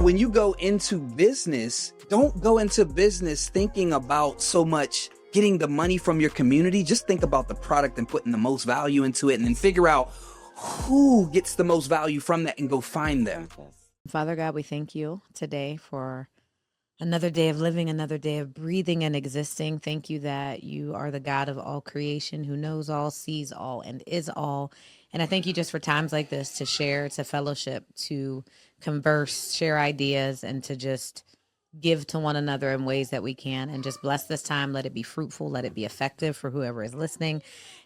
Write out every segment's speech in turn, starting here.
when you go into business, don't go into business thinking about so much getting the money from your community. Just think about the product and putting the most value into it, and then figure out who gets the most value from that and go find them. Father God, we thank you today for another day of living, another day of breathing and existing. Thank you that you are the God of all creation, who knows all, sees all, and is all. And I thank you just for times like this to share, to fellowship, to converse, share ideas, and to just give to one another in ways that we can. And just bless this time. Let it be fruitful. Let it be effective for whoever is listening.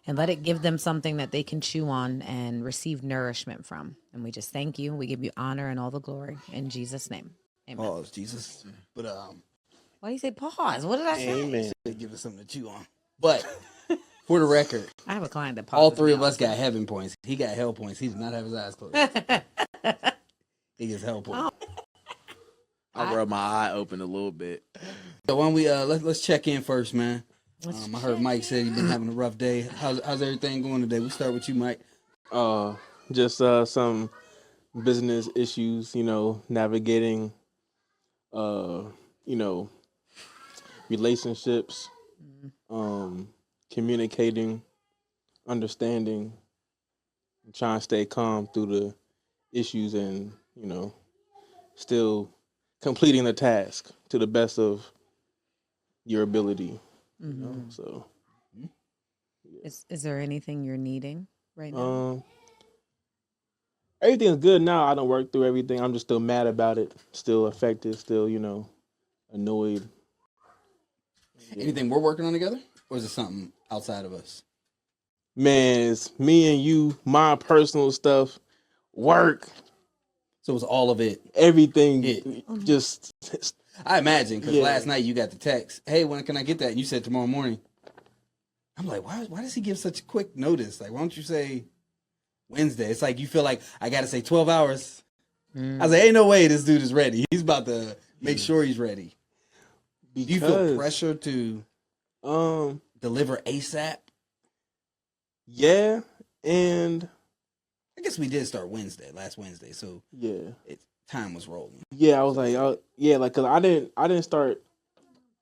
And let it give them something that they can chew on and receive nourishment from. And we just thank you. We give you honor and all the glory. In Jesus' name. Amen. Pause, Jesus. But Why do you say pause? What did I say? Amen. give us something to chew on. But for the record, I have a client that all pauses three me of all us the got time. heaven points. He got hell points. He does not have his eyes closed. He gets hell points. I rub my eye open a little bit. So why don't we let's check in first, man. I heard Mike said he's been having a rough day. How's everything going today? We start with you, Mike. Just some business issues, navigating, relationships, communicating, understanding, trying to stay calm through the issues, and, still completing the task to the best of your ability. So Is there anything you're needing right now? Everything's good now. I don't work through everything. I'm just still mad about it, still affected, still, annoyed. Yeah. Anything we're working on together? Or is it something outside of us? Man, it's me and you, my personal stuff, work. So it's all of it. Everything just... I imagine, because last night you got the text, hey, when can I get that? And you said tomorrow morning. I'm like, why does he give such a quick notice? Like, why don't you say Wednesday? It's like you feel like I got to say 12 hours. I was like, ain't no way this dude is ready. He's about to make sure he's ready. Do you feel pressure to deliver ASAP? Yeah, and I guess we did start last Wednesday, so yeah, time was rolling. Yeah, I was like, cause I didn't start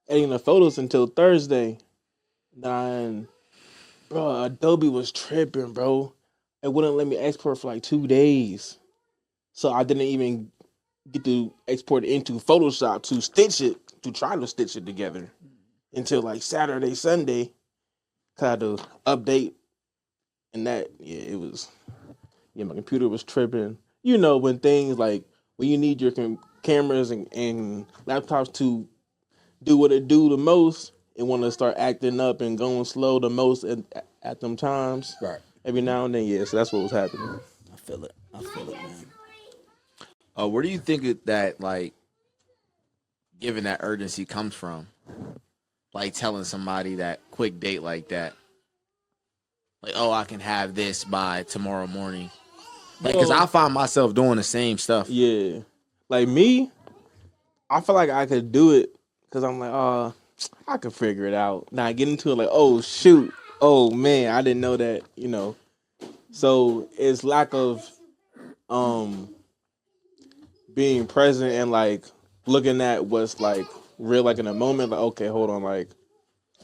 editing the photos until Thursday. Then, bro, Adobe was tripping, bro. It wouldn't let me export for like 2 days, so I didn't even get to export it into Photoshop to try to stitch it together until like Saturday, Sunday. Cause I had to update, and that my computer was tripping. When things like when you need your cameras and laptops to do what it do the most, it want to start acting up and going slow the most at them times. Right. Every now and then, so that's what was happening. I feel it, man. Where do you think that, like, given that urgency comes from? Like telling somebody that quick date like that. Like, oh, I can have this by tomorrow morning. Like, because I find myself doing the same stuff. Yeah. Like me, I feel like I could do it because I'm like, I could figure it out. Now I get into it like, oh, shoot. Oh, man, I didn't know that, So it's lack of being present and, like, looking at what's, like, real, like, in a moment. Like, okay, hold on. Like,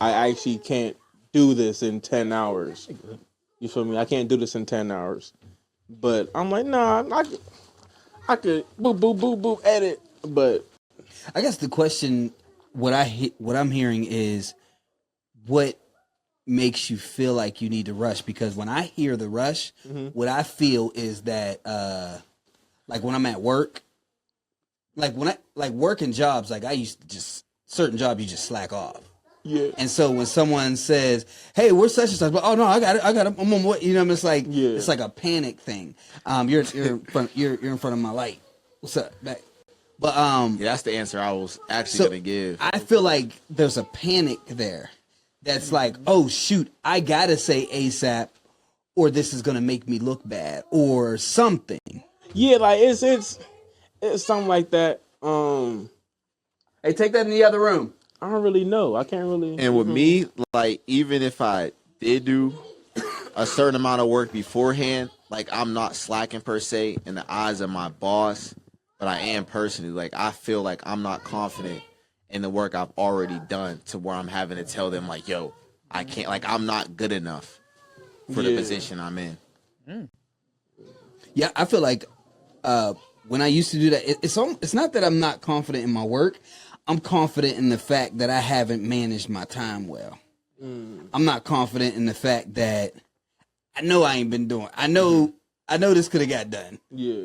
I actually can't do this in 10 hours. You feel me? I can't do this in 10 hours. But I'm like, nah, I could boop, boop, boop, boop, edit. But I guess the question, what I'm hearing is, what makes you feel like you need to rush? Because when I hear the rush, what I feel is that, like when I'm at work, like when I working jobs, like I used to just certain jobs you just slack off. yeah. And so when someone says, "Hey, we're such and such," but oh no, I got it. I'm on what, it's like it's like a panic thing. You're in front of my light. What's up, back? But that's the answer I was actually gonna give. I feel like there's a panic there. That's like, oh shoot, I gotta say ASAP, or this is gonna make me look bad, or something. Yeah, like it's something like that. Hey, take that in the other room. I don't really know. I can't really. And with me, like, even if I did do a certain amount of work beforehand, like, I'm not slacking per se in the eyes of my boss. but I am personally. Like, I feel like I'm not confident in the work I've already done to where I'm having to tell them, like, yo, I can't, like, I'm not good enough for the position I'm in. Yeah, I feel like when I used to do that, it's not that I'm not confident in my work. I'm confident in the fact that I haven't managed my time well. I'm not confident in the fact that I know I ain't been doing. I know this could have got done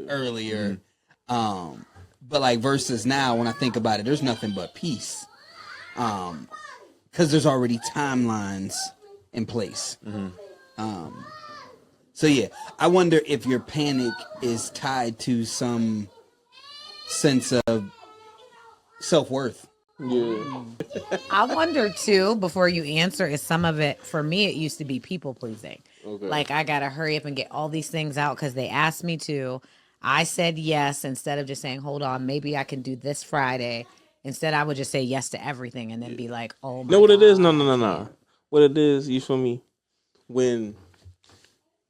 earlier. But like versus now, when I think about it, there's nothing but peace. Because there's already timelines in place. So yeah, I wonder if your panic is tied to some sense of self-worth. Yeah. I wonder too, before you answer, is some of it, for me, it used to be people pleasing. Okay. Like, I got to hurry up and get all these things out because they asked me to. I said yes instead of just saying, hold on, maybe I can do this Friday. Instead, I would just say yes to everything and then be like, oh my Know what it is? God, No. What it is, you feel me?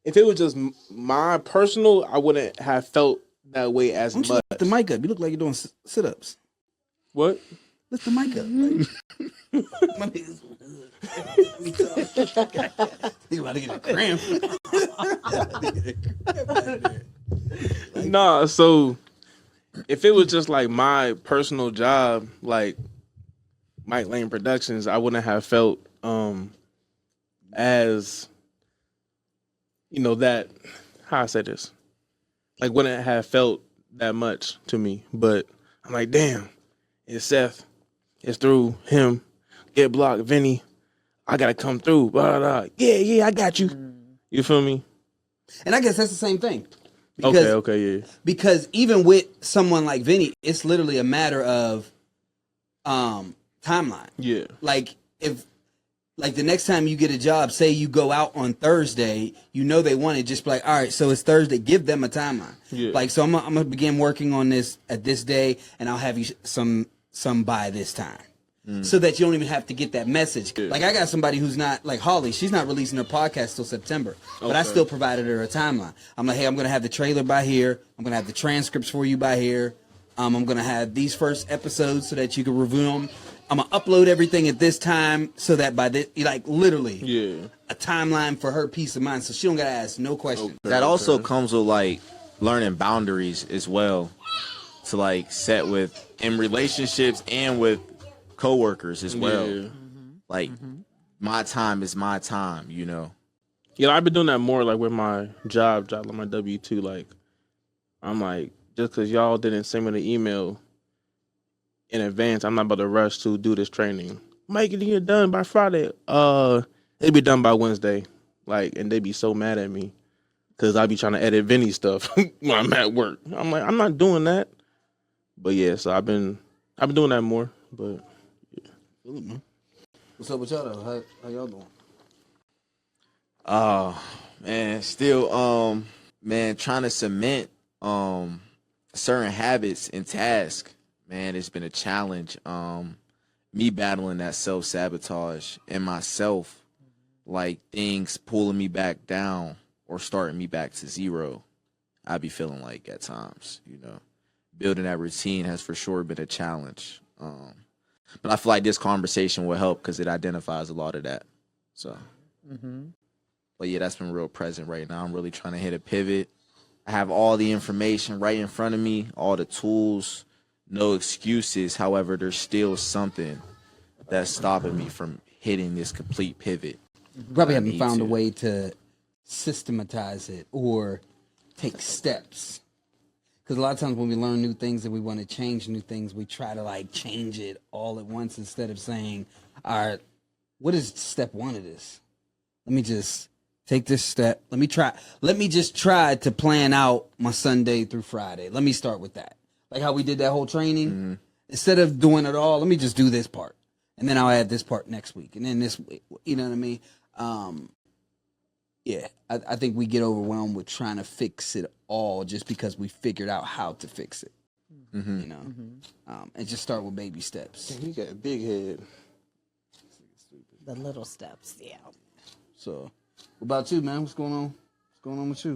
If it was just my personal, I wouldn't have felt that way as Why don't you much. lift the mic up? You look like you're doing sit-ups. What? Lift the mic up. Like, my niggas. Think about to get a cramp. Nah, so if it was just like my personal job, like Mike Lane Productions, I wouldn't have felt as that, how I say this, like wouldn't have felt that much to me. But I'm like, damn, it's Seth, it's through him, Get Blocked, Vinny, I gotta come through, blah, blah, blah. Yeah, I got you. You feel me? And I guess that's the same thing. Because, Okay, yeah. Because even with someone like Vinny, it's literally a matter of timeline. Yeah. Like if the next time you get a job, say you go out on Thursday, they want it, just be like, all right, so it's Thursday, give them a timeline. Yeah. Like, so I'm gonna begin working on this at this day, and I'll have you some by this time. So that you don't even have to get that message. Yeah. Like, I got somebody who's not, like Holly, she's not releasing her podcast till September. But I still provided her a timeline. I'm like, hey, I'm going to have the trailer by here. I'm going to have the transcripts for you by here. I'm going to have these first episodes so that you can review them. I'm going to upload everything at this time so that by this, like, literally, a timeline for her peace of mind. So she don't got to ask no questions. That also comes with, like, learning boundaries as well, to, like, set with in relationships and with coworkers as well. Yeah. Like, my time is my time, Yeah, I've been doing that more, like with my job, like my W-2. Like, I'm like, just because y'all didn't send me the email in advance, I'm not about to rush to do this training. Make it here done by Friday. It'll be done by Wednesday. Like, and they be so mad at me because I be trying to edit Vinny stuff when I'm at work. I'm like, I'm not doing that. But yeah, so I've been doing that more. But What's up with y'all, though? How y'all doing? Oh, man, still, trying to cement certain habits and tasks, man, it's been a challenge. Me battling that self-sabotage in myself, like things pulling me back down or starting me back to zero. I be feeling like at times, building that routine has for sure been a challenge. But I feel like this conversation will help because it identifies a lot of that. So, but yeah, that's been real present right now. I'm really trying to hit a pivot. I have all the information right in front of me, all the tools, no excuses. However, there's still something that's stopping me from hitting this complete pivot. You probably haven't found a way to systematize it or take steps. Because a lot of times when we learn new things and we want to change new things, we try to like change it all at once instead of saying, all right, what is step one of this? Let me just take this step. Let me just try to plan out my Sunday through Friday. Let me start with that. Like how we did that whole training. Instead of doing it all, let me just do this part. And then I'll add this part next week. And then this week, you know what I mean? Yeah, I think we get overwhelmed with trying to fix it all just because we figured out how to fix it. And just start with baby steps. he got a big head. The little steps, yeah. So, what about you, man? What's going on? What's going on with you?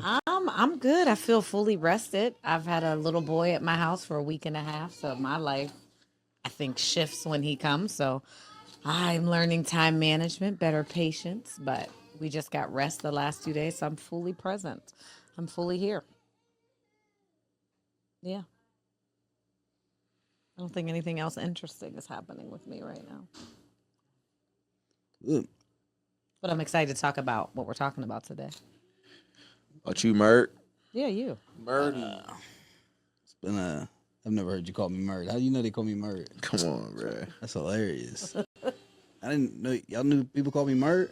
I'm good. I feel fully rested. I've had a little boy at my house for a week and a half, so my life, I think, shifts when he comes. So I'm learning time management, better patience, but we just got rest the last 2 days, so I'm fully present. I'm fully here. Yeah. I don't think anything else interesting is happening with me right now. Good. But I'm excited to talk about what we're talking about today. About you, Mert? Yeah, you. Murdy. It's been I've never heard you call me Murd. How do you know they call me Murd? Come on, bro. That's hilarious. I didn't know y'all knew people call me Murd.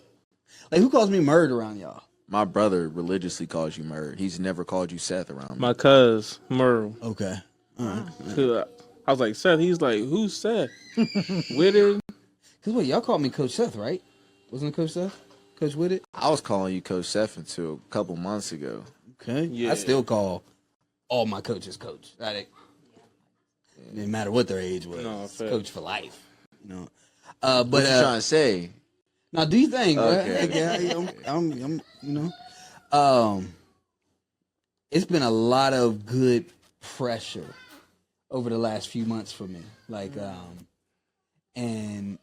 Like, who calls me Murd around y'all? My brother religiously calls you Mert. He's never called you Seth around me. My cuz Merle. Okay. All right. I was like, Seth. He's like, who's Seth? Whitted. Cause what, y'all called me Coach Seth, right? Wasn't it Coach Seth? Coach Whitted? I was calling you Coach Seth until a couple months ago. Okay. Yeah. I still call all my coaches Coach. It didn't matter what their age was. No, It's fair. Coach for life. You know. What But you trying to say? now do you think? Okay. I'm you know. It's been a lot of good pressure over the last few months for me. Like, and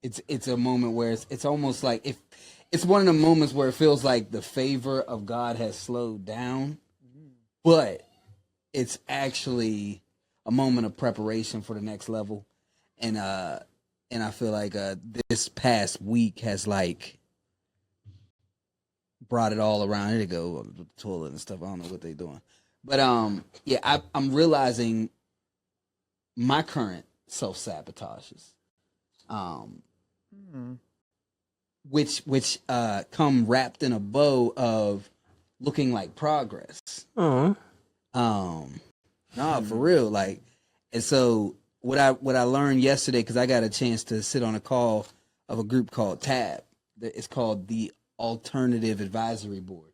it's a moment where it's almost like if it's one of the moments where it feels like the favor of God has slowed down, but it's actually a moment of preparation for the next level. And I feel like this past week has like brought it all around. Here to go with the toilet and stuff. I don't know what they're doing, but yeah, I'm realizing my current self-sabotages, which come wrapped in a bow of looking like progress. Oh. Nah, for real. Like, and so what I learned yesterday, because I got a chance to sit on a call of a group called TAB. It's called the Alternative Advisory Board,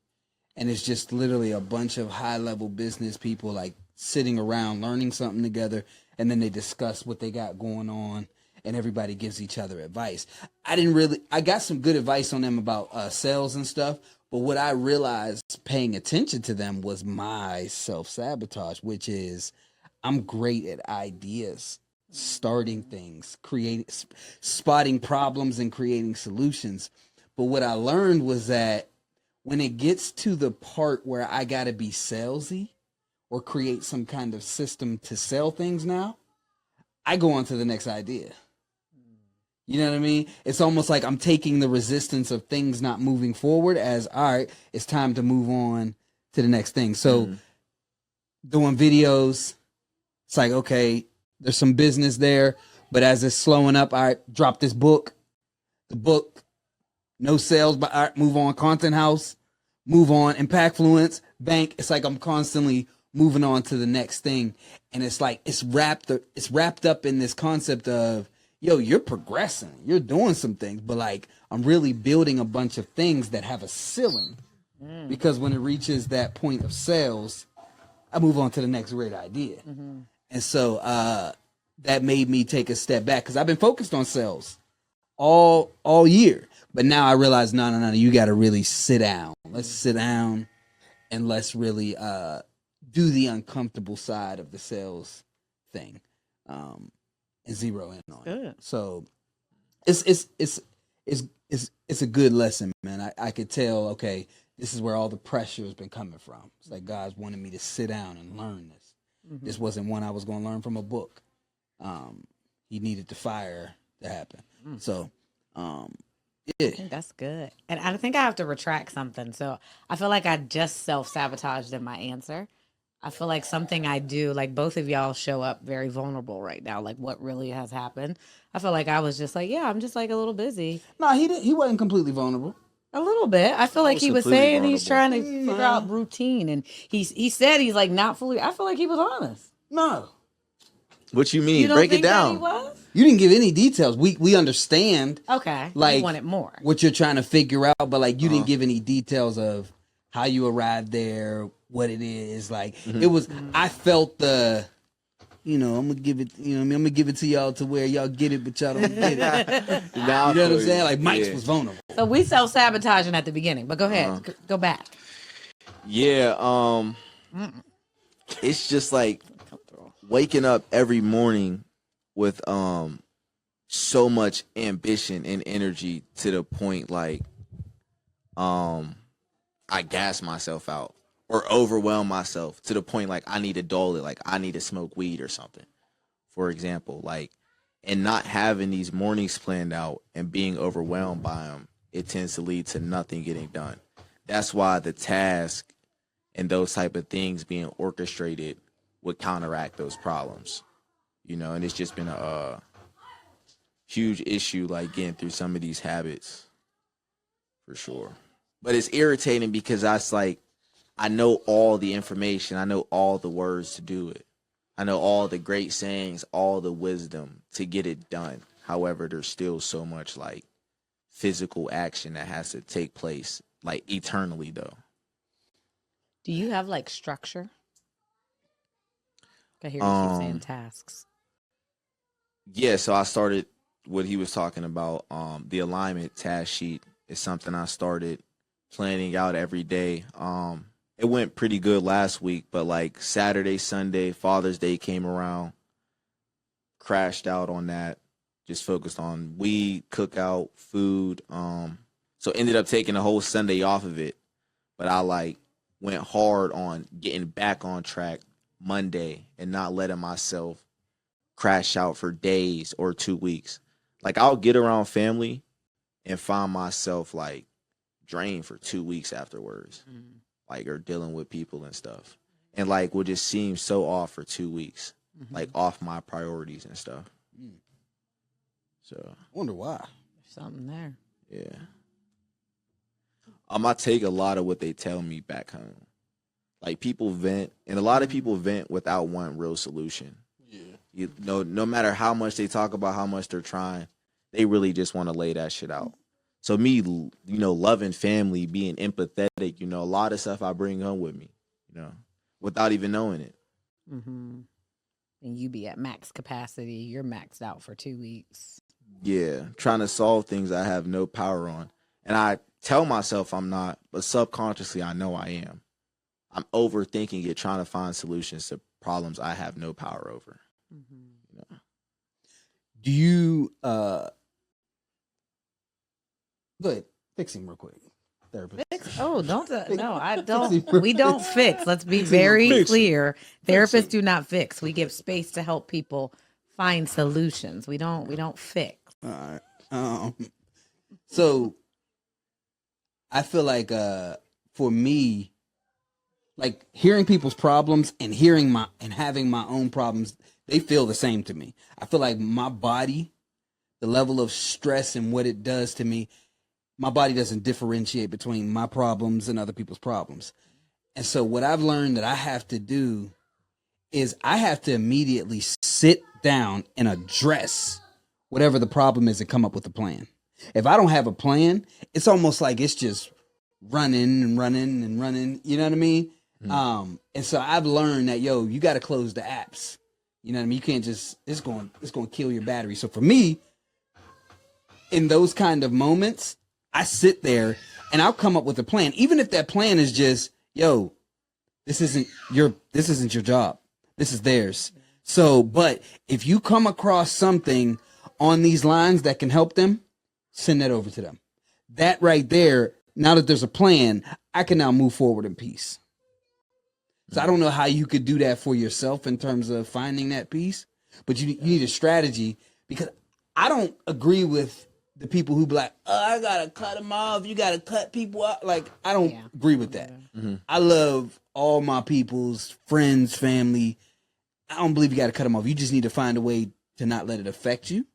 and it's just literally a bunch of high level business people like sitting around learning something together, and then they discuss what they got going on, and everybody gives each other advice. I got some good advice on them about sales and stuff, but what I realized paying attention to them was my self-sabotage, which is I'm great at ideas, starting things, spotting problems and creating solutions. But what I learned was that when it gets to the part where I got to be salesy or create some kind of system to sell things now, I go on to the next idea. You know what I mean? It's almost like I'm taking the resistance of things not moving forward as, all right, it's time to move on to the next thing. So doing videos, it's like, okay, there's some business there, but as it's slowing up, all right, drop this book. The book, no sales, but all right, move on. Content house, move on. Impactfluence, bank. It's like I'm constantly moving on to the next thing. And it's like, it's wrapped up in this concept of, yo, you're progressing, you're doing some things, but like I'm really building a bunch of things that have a ceiling, because when it reaches that point of sales, I move on to the next great idea. And so that made me take a step back, because I've been focused on sales all year, but now I realize no, you got to really sit down. Let's sit down and let's really do the uncomfortable side of the sales thing. And zero in on it. So it's a good lesson, man. I could tell, okay, this is where all the pressure has been coming from. It's like God's wanted me to sit down and learn this. This wasn't one I was going to learn from a book. He needed the fire to happen. So, yeah. I think that's good. And I think I have to retract something. So I feel like I just self-sabotaged in my answer. I feel like something I do, like both of y'all show up very vulnerable right now, like what really has happened. I feel like I was just like, yeah, I'm just like a little busy. No, he wasn't completely vulnerable. A little bit. I feel like he was completely saying he's trying vulnerable. to figure out routine, and he said he's like not fully. I feel like he was honest. No. What you mean? You don't Break think it that he down. was? You didn't give any details. We understand Okay. like you wanted more. what you're trying to figure out, but like you didn't give any details of how you arrived there, what it is. Like it was I felt the, I'm gonna give it, I'm gonna give it to y'all to where y'all get it, but y'all don't get it. You know what I'm saying? Like Mike's was vulnerable. So we self-sabotaging at the beginning, but go ahead. Go back. Yeah, it's just like waking up every morning with so much ambition and energy to the point like I gas myself out or overwhelm myself to the point like I need to dull it, like I need to smoke weed or something, for example. Like, and not having these mornings planned out and being overwhelmed by them, it tends to lead to nothing getting done. That's why the task and those type of things being orchestrated would counteract those problems, you know. And it's just been a huge issue, like getting through some of these habits, for sure. But it's irritating because I know all the information, I know all the words to do it, I know all the great sayings, all the wisdom to get it done. However, there's still so much like physical action that has to take place, like eternally though. Do you have like structure? I hear you keep saying tasks. Yeah, so I started what he was talking about. The alignment task sheet is something I started planning out every day. It went pretty good last week, but like Saturday, Sunday, Father's Day came around, crashed out on that. Just focused on weed, cookout, food. So ended up taking the whole Sunday off of it. But I like went hard on getting back on track Monday and not letting myself crash out for days or 2 weeks. Like I'll get around family and find myself like drained for 2 weeks afterwards. Like, or dealing with people and stuff. And like will just seem so off for 2 weeks. Like off my priorities and stuff. So I wonder why. There's something there. yeah. I take a lot of what they tell me back home. Like people vent, and a lot of people vent without one real solution. Yeah. You know, no matter how much they talk about how much they're trying, they really just want to lay that shit out. So me, you know, loving family, being empathetic, you know, a lot of stuff I bring home with me, you know, without even knowing it. Mm-hmm. And you be at max capacity. You're maxed out for 2 weeks. Yeah, trying to solve things I have no power on. And I tell myself I'm not, but subconsciously I know I am. I'm overthinking it, trying to find solutions to problems I have no power over. You know? Do you go ahead, fix him real quick, therapist. Oh, don't no, I Fix don't. him. We don't fix. Let's be very clear. Therapists do not fix. We give space to help people find solutions. We don't fix. All right. So I feel like for me, like hearing people's problems and having my own problems, they feel the same to me. I feel like my body, the level of stress and what it does to me, my body doesn't differentiate between my problems and other people's problems. And so what I've learned that I have to do is I have to immediately sit down and address whatever the problem is and come up with a plan. If I don't have a plan, it's almost like it's just running and running and running. You know what I mean? And so I've learned that, you got to close the apps. You know what I mean? You can't just, it's going to kill your battery. So for me, in those kind of moments, I sit there and I'll come up with a plan. Even if that plan is just, this isn't your job. This is theirs. So, but if you come across something on these lines that can help them, send that over to them. That right there, now that there's a plan, I can now move forward in peace. So I don't know how you could do that for yourself in terms of finding that peace, but you need a strategy, because I don't agree with the people who be like, I gotta cut them off. You gotta cut people out. Like, I don't agree with that. I love all my people's friends, family. I don't believe you gotta cut them off. You just need to find a way to not let it affect you.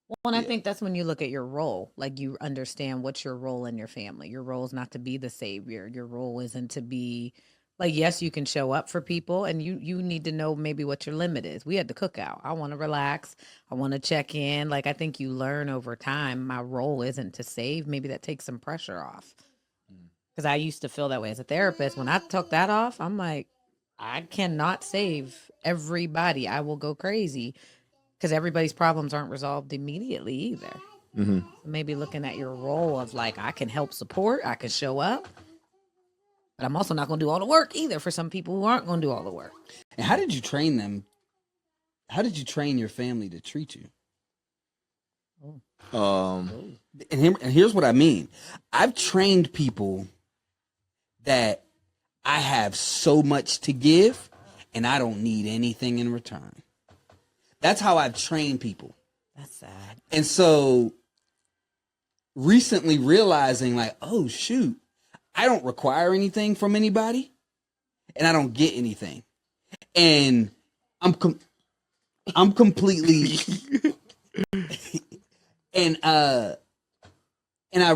Well, and I think that's when you look at your role. Like, you understand what's your role in your family. Your role is not to be the savior. Your role isn't to be like, yes, you can show up for people, and you need to know maybe what your limit is. We had the cookout. I want to relax. I want to check in. Like, I think you learn over time, my role isn't to save. Maybe that takes some pressure off. Because I used to feel that way as a therapist. When I took that off, I'm like, I cannot save everybody. I will go crazy. Because everybody's problems aren't resolved immediately either. So maybe looking at your role of like, I can help support, I can show up, But I'm also not going to do all the work either for some people who aren't going to do all the work. And how did you train them? How did you train your family to treat you? And here's what I mean. I've trained people that I have so much to give and I don't need anything in return. That's how I've trained people. That's sad. And so recently realizing like, oh shoot, I don't require anything from anybody and I don't get anything. And I'm completely and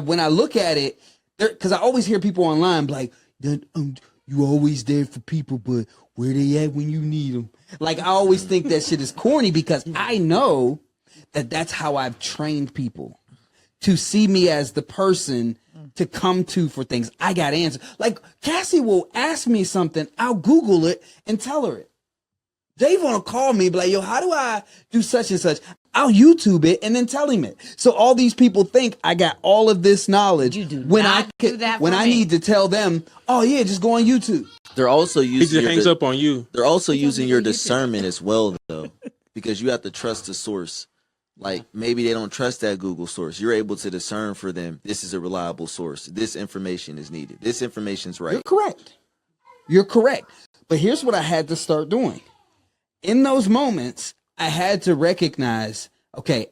when I look at it, because I always hear people online like, you always there for people, but where they at when you need them? Like, I always think that shit is corny because I know that that's how I've trained people to see me as the person to come to for things. I got answers. Like, Cassie will ask me something, I'll Google it and tell her it. Dave want to call me, be like, yo, how do I do such and such? I'll YouTube it and then tell him it. So all these people think I got all of this knowledge You do when not I do that when for I me. need to tell them, oh yeah, just go on YouTube. They're also He using just hangs up on you. They're also using your discernment as well, though, because you have to trust the source. Like, maybe they don't trust that Google source. You're able to discern for them, this is a reliable source. This information is needed. This information's right. You're correct. You're correct. But here's what I had to start doing. In those moments, I had to recognize, okay,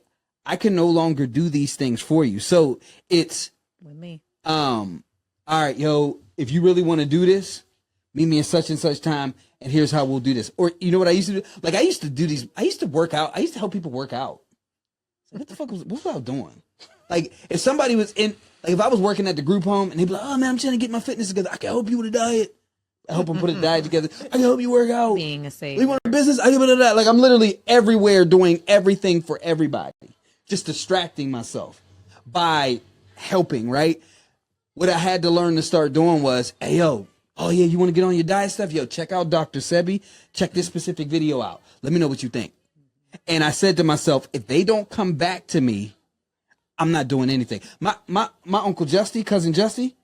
I can no longer do these things for you. So it's With me. all right, yo, if you really want to do this, meet me at such and such time, and here's how we'll do this. Or you know what I used to do? Like, I used to do these, I used to work out, I used to help people work out. Like, what the fuck what was I doing? Like, if somebody was in, like, if I was working at the group home and they'd be like, oh man, I'm trying to get my fitness together, I can help you with a diet. I help them put a diet together. I can help you work out. Being a savior. We want a business. I give it that. Like, I'm literally everywhere doing everything for everybody, just distracting myself by helping. Right. What I had to learn to start doing was, hey yo, oh yeah, you want to get on your diet stuff? Yo, check out Dr. Sebi. Check this specific video out. Let me know what you think. And I said to myself, if they don't come back to me, I'm not doing anything. My Uncle Justy, cousin Justy.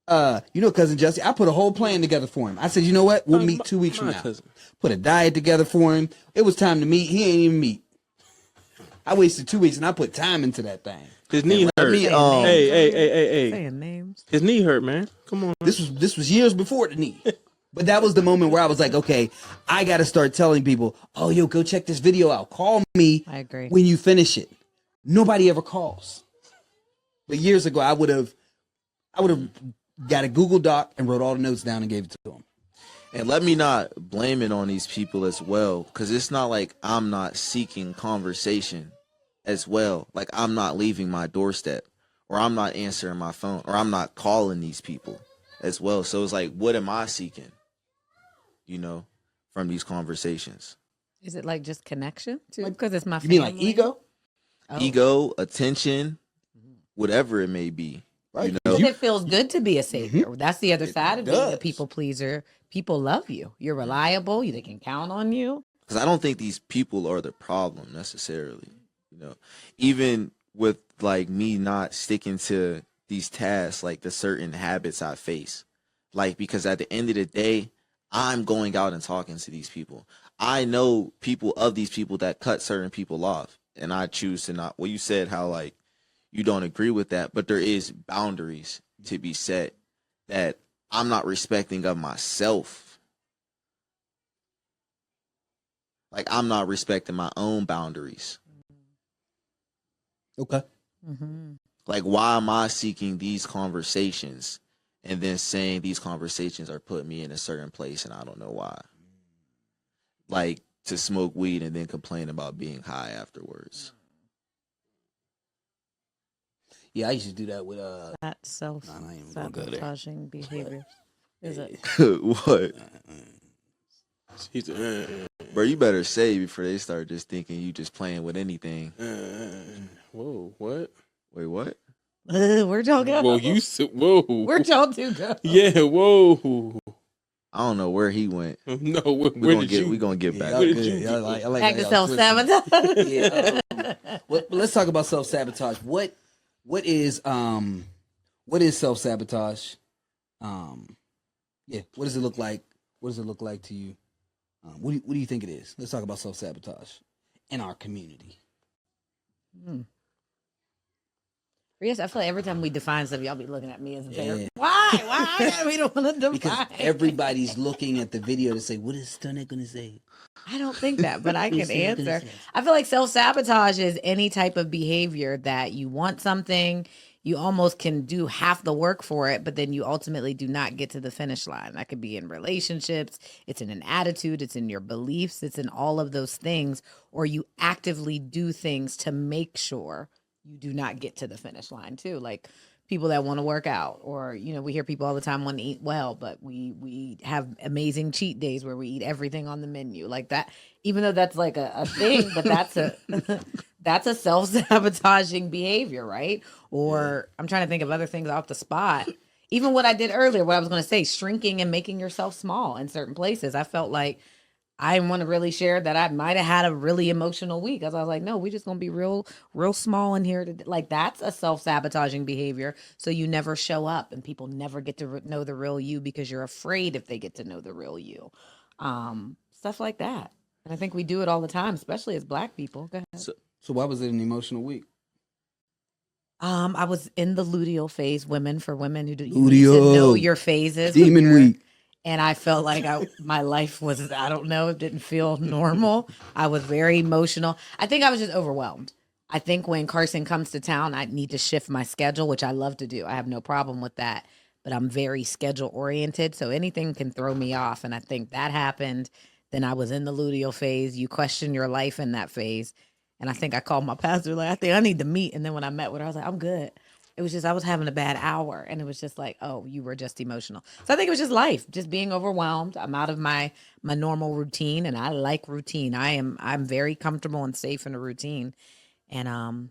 You know, cousin Justy, I put a whole plan together for him. I said, you know what? We'll meet 2 weeks from now. Cousin. Put a diet together for him. It was time to meet. He ain't even meet. I wasted 2 weeks and I put time into that thing. His knee hurt. me, Hey. Saying names. His knee hurt, man. Come on. This was years before the knee. But that was the moment where I was like, okay, I got to start telling people, oh, yo, go check this video out. Call me I agree. when you finish it. Nobody ever calls. But years ago, I would have got a Google Doc and wrote all the notes down and gave it to them. And let me not blame it on these people as well, because it's not like I'm not seeking conversation as well. Like, I'm not leaving my doorstep, or I'm not answering my phone, or I'm not calling these people as well. So it's like, what am I seeking, you know, from these conversations? Is it like just connection too? Because it's my You family. mean like ego? Oh. Ego, attention, whatever it may be. Right. You know? It feels good to be a savior. That's the other side of being a does. people pleaser. People love you. You're reliable. They can count on you. Because I don't think these people are the problem necessarily. You know, even with like me not sticking to these tasks, like the certain habits I face, like, because at the end of the day, I'm going out and talking to these people. I know people of these people that cut certain people off, and I choose to not. Well, you said how like you don't agree with that, but there is boundaries to be set that I'm not respecting of myself. Like, I'm not respecting my own boundaries. Okay. Mm-hmm. Like, why am I seeking these conversations and then saying these conversations are putting me in a certain place and I don't know why? Like, to smoke weed and then complain about being high afterwards. Yeah, I used to do that with That I ain't even gonna go there. self-sabotaging behavior. Is it? What? He's Bro, you better say before they start just thinking you just playing with anything. Whoa, what? Wait, what? Where'd y'all go? Whoa, you said, whoa. Where'd y'all two go? Yeah, whoa. I don't know where he went. No, where We're did you? gonna get back. y'all Where did good. you Y'all get- I like Back how to y'all twisting. self-sabotage. Yeah. Well, let's talk about self-sabotage. What is self-sabotage? Yeah. What does it look like? What does it look like to you? What do you think it is? Let's talk about self-sabotage in our community. Yes, I feel like every time we define something, y'all be looking at me as a therapist. Yeah. Why? We don't want to define. Because everybody's looking at the video to say, what is Stunnet going to say? I don't think that, but I What can is Stunnet gonna answer. say? I feel like self-sabotage is any type of behavior that you want something, you almost can do half the work for it, but then you ultimately do not get to the finish line. That could be in relationships, it's in an attitude, it's in your beliefs, it's in all of those things, or you actively do things to make sure you do not get to the finish line too. Like people that want to work out, or we hear people all the time want to eat well, but we have amazing cheat days where we eat everything on the menu like that, even though that's like a thing, but that's a that's a self-sabotaging behavior, right? Or I'm trying to think of other things off the spot. Even what I did earlier, what I was going to say, shrinking and making yourself small in certain places. I felt like I want to really share that I might have had a really emotional week, because I was like, no, we're just going to be real small in here. Like, that's a self-sabotaging behavior. So you never show up and people never get to know the real you because you're afraid if they get to know the real you. Stuff like that. And I think we do it all the time, especially as Black people. Go ahead. So why was it an emotional week? I was in the luteal phase, women who do you Luteal. need to know your phases. when Demon you're- week. And I felt like my life was, I don't know, it didn't feel normal. I was very emotional. I think I was just overwhelmed. I think when Carson comes to town, I need to shift my schedule, which I love to do. I have no problem with that, but I'm very schedule oriented. So anything can throw me off. And I think that happened. Then I was in the luteal phase. You question your life in that phase. And I think I called my pastor, like, I think I need to meet. And then when I met with her, I was like, I'm good. It was just, I was having a bad hour, and it was just like, oh, you were just emotional. So I think it was just life, just being overwhelmed. I'm out of my normal routine, and I like routine. I'm very comfortable and safe in a routine. And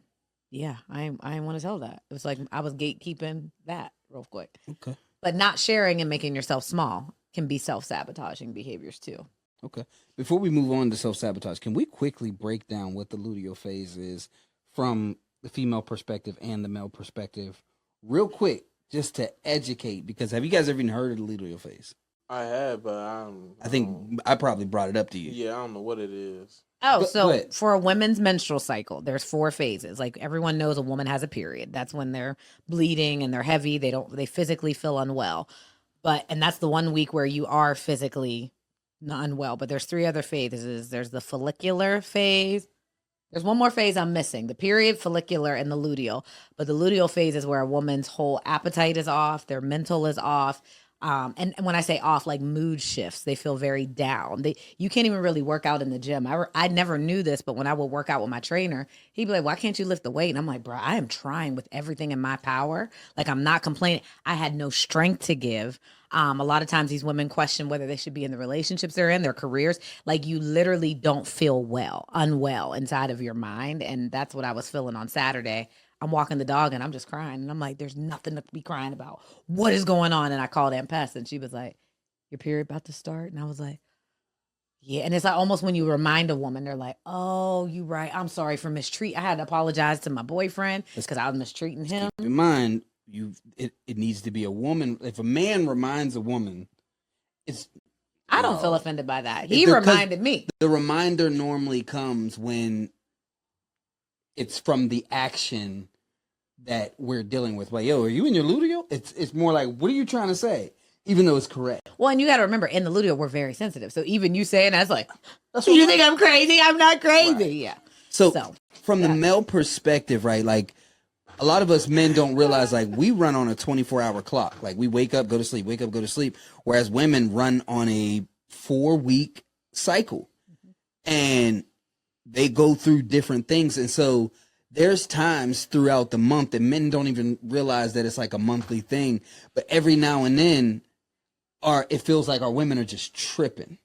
yeah, I want to tell that. It was like I was gatekeeping that real quick. Okay. But not sharing and making yourself small can be self-sabotaging behaviors too. Okay. Before we move on to self-sabotage, can we quickly break down what the luteal phase is from the female perspective and the male perspective real quick, just to educate? Because have you guys ever even heard of the luteal phase? I have, but I think I probably brought it up to you. Yeah, I don't know what it is. Oh, Go so ahead. for a woman's menstrual cycle, there's 4 phases. Like everyone knows a woman has a period. That's when they're bleeding and they're heavy. They physically feel unwell. And that's the 1 week where you are physically not unwell. But there's 3 other phases. There's the follicular phase. There's one more phase I'm missing: the period, follicular, and the luteal. But the luteal phase is where a woman's whole appetite is off, their mental is off. And when I say off, like mood shifts, they feel very down. You can't even really work out in the gym. I never knew this, but when I would work out with my trainer, he'd be like, why can't you lift the weight? And I'm like, bro, I am trying with everything in my power. Like, I'm not complaining. I had no strength to give. A lot of times these women question whether they should be in the relationships they're in, their careers. Like, you literally don't feel unwell inside of your mind. And that's what I was feeling on Saturday. I'm walking the dog and I'm just crying. And I'm like, there's nothing to be crying about. What is going on? And I called Aunt Pest and she was like, your period about to start? And I was like, yeah. And it's like almost when you remind a woman, they're like, oh, you right. I'm sorry for mistreat. I had to apologize to my boyfriend because I was mistreating him. Keep in mind, it needs to be a woman. If a man reminds a woman, I don't feel offended by that. He Because reminded me. the reminder normally comes when it's from the action that we're dealing with. Like, yo, are you in your luteal? It's more like, what are you trying to say? Even though it's correct. Well, and you got to remember, in the luteal, we're very sensitive. So even you saying that's like, you think I'm crazy? I'm not crazy. Right. Yeah. So from the male perspective, right, like a lot of us men don't realize, like, we run on a 24-hour clock. Like, we wake up, go to sleep, wake up, go to sleep. Whereas women run on a 4-week cycle. And they go through different things. And so there's times throughout the month that men don't even realize that it's like a monthly thing. But every now and then, it feels like our women are just tripping.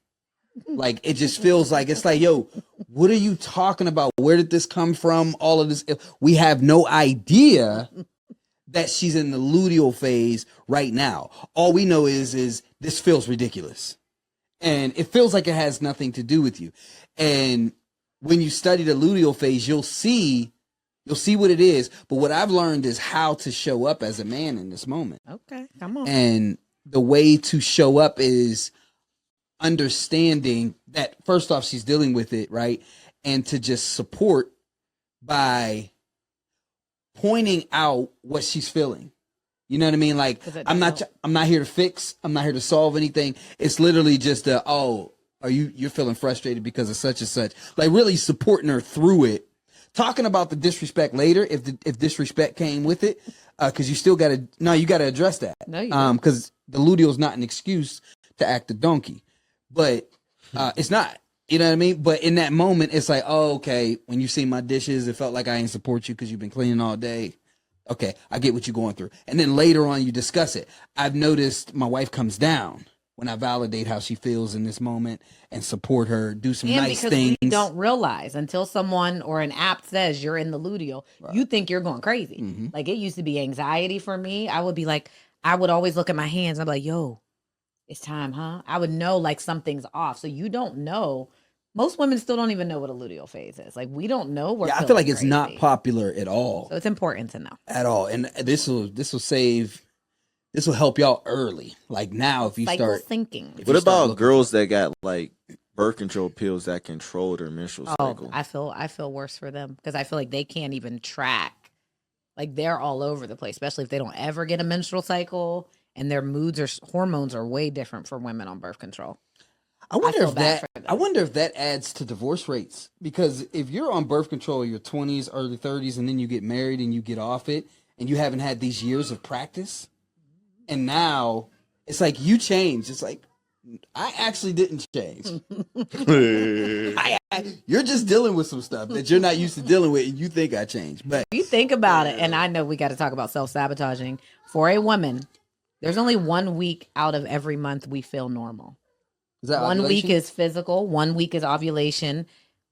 Like, it just feels like, it's like, yo, what are you talking about? Where did this come from? All of this. We have no idea that she's in the luteal phase right now. All we know is this feels ridiculous. And it feels like it has nothing to do with you. And when you study the luteal phase, you'll see what it is. But what I've learned is how to show up as a man in this moment. Okay, come on. And the way to show up is understanding that first off, she's dealing with it, right? And to just support by pointing out what she's feeling. You know what I mean? Like, I'm not here to fix. I'm not here to solve anything. It's literally just you're feeling frustrated because of such and such. Like, really supporting her through it. Talking about the disrespect later, if disrespect came with it, because you still got to address that. No, you don't. Because the luteal is not an excuse to act a donkey, but it's not. You know what I mean? But in that moment, it's like, oh, okay. When you see my dishes, it felt like I ain't support you because you've been cleaning all day. Okay, I get what you're going through. And then later on, you discuss it. I've noticed my wife comes down when I validate how she feels in this moment and support her, do some nice things. We don't realize until someone or an app says you're in the luteal, you think you're going crazy. Mm-hmm. Like, it used to be anxiety for me. I would be like, I would always look at my hands. I'm like, yo, it's time, huh? I would know like something's off. So you don't know. Most women still don't even know what a luteal phase is. Like, we don't know. I feel like it's not popular at all. So it's important to know. At all. And this will help y'all early. Like now, if you start thinking. What about girls that got like birth control pills that control their menstrual cycle? I feel worse for them because I feel like they can't even track. Like, they're all over the place, especially if they don't ever get a menstrual cycle and their moods or hormones are way different for women on birth control. I wonder if that adds to divorce rates, because if you're on birth control in your 20s, early 30s, and then you get married and you get off it and you haven't had these years of practice, and now it's like you change. It's like, I actually didn't change. You're just dealing with some stuff that you're not used to dealing with, and you think I changed. But you think about it, and I know we got to talk about self-sabotaging. For a woman, there's only 1 week out of every month we feel normal. Is that 1 ovulation? week is physical, 1 week is ovulation,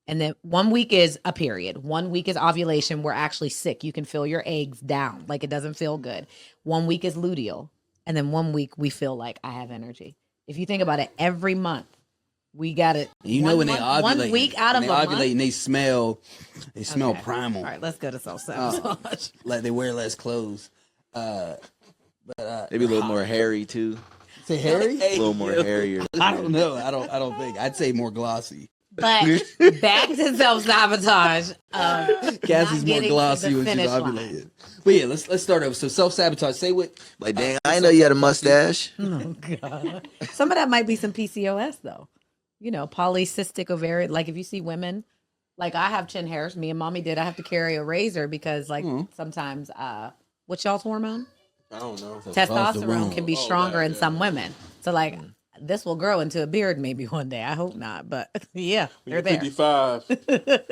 and then 1 week is a period. 1 week is ovulation. We're actually sick. You can feel your eggs down, like it doesn't feel good. 1 week is luteal, and then 1 week we feel like I have energy. If you think about it, every month we got it. You know, when they ovulate, 1 week out of a month, and they smell primal. All right, let's go to self-sabotage. Like they wear less clothes. Maybe a little more hairy too. Say hairy? A little more hairier. I don't know. I don't think. I'd say more glossy. But back to self-sabotage. Cassie's more glossy when she's ovulated. But yeah, let's start over. So self-sabotage. Say what? Like, dang, I didn't know you had a mustache. Oh God. Some of that might be some PCOS though. You know, polycystic ovarian. Like, if you see women, like I have chin hairs. Me and mommy did. I have to carry a razor because like sometimes what's y'all's hormone? I don't know. Testosterone can be stronger in some women. So like this will grow into a beard maybe one day. I hope not, but yeah, they're there. 55,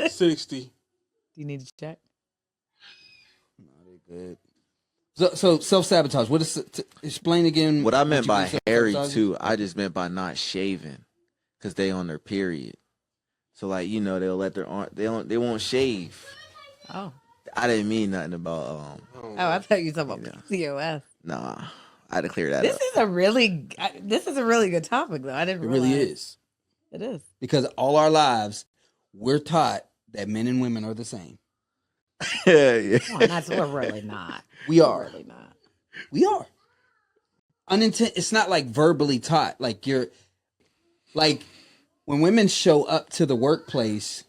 60. Do you need to check? No, they're good. So self-sabotage. What is explain again? What I meant by hairy too, I just meant by not shaving, because they on their period. So like, you know, they'll let their arm, they won't shave. Oh. I didn't mean nothing about I thought you were talking about PCOS. Nah, I had to clear that This up. is a really good topic though. I didn't It realize. really is. It is. Because all our lives, we're taught that men and women are the same. Yeah. Come on, we're really not. We are. We're really not. We are. It's not like verbally taught. Like like when women show up to the workplace,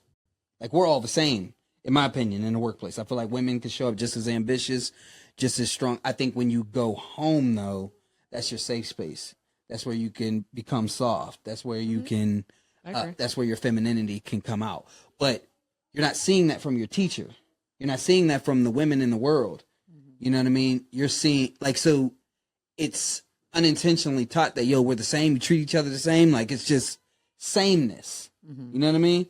like we're all the same, in my opinion, in the workplace. I feel like women can show up just as ambitious, just as strong. I think when you go home, though, that's your safe space. That's where you can become soft. That's where you can, that's where your femininity can come out. But you're not seeing that from your teacher. You're not seeing that from the women in the world. You know what I mean? You're seeing, like, so it's unintentionally taught that, yo, we're the same. We treat each other the same. Like, it's just sameness. You know what I mean?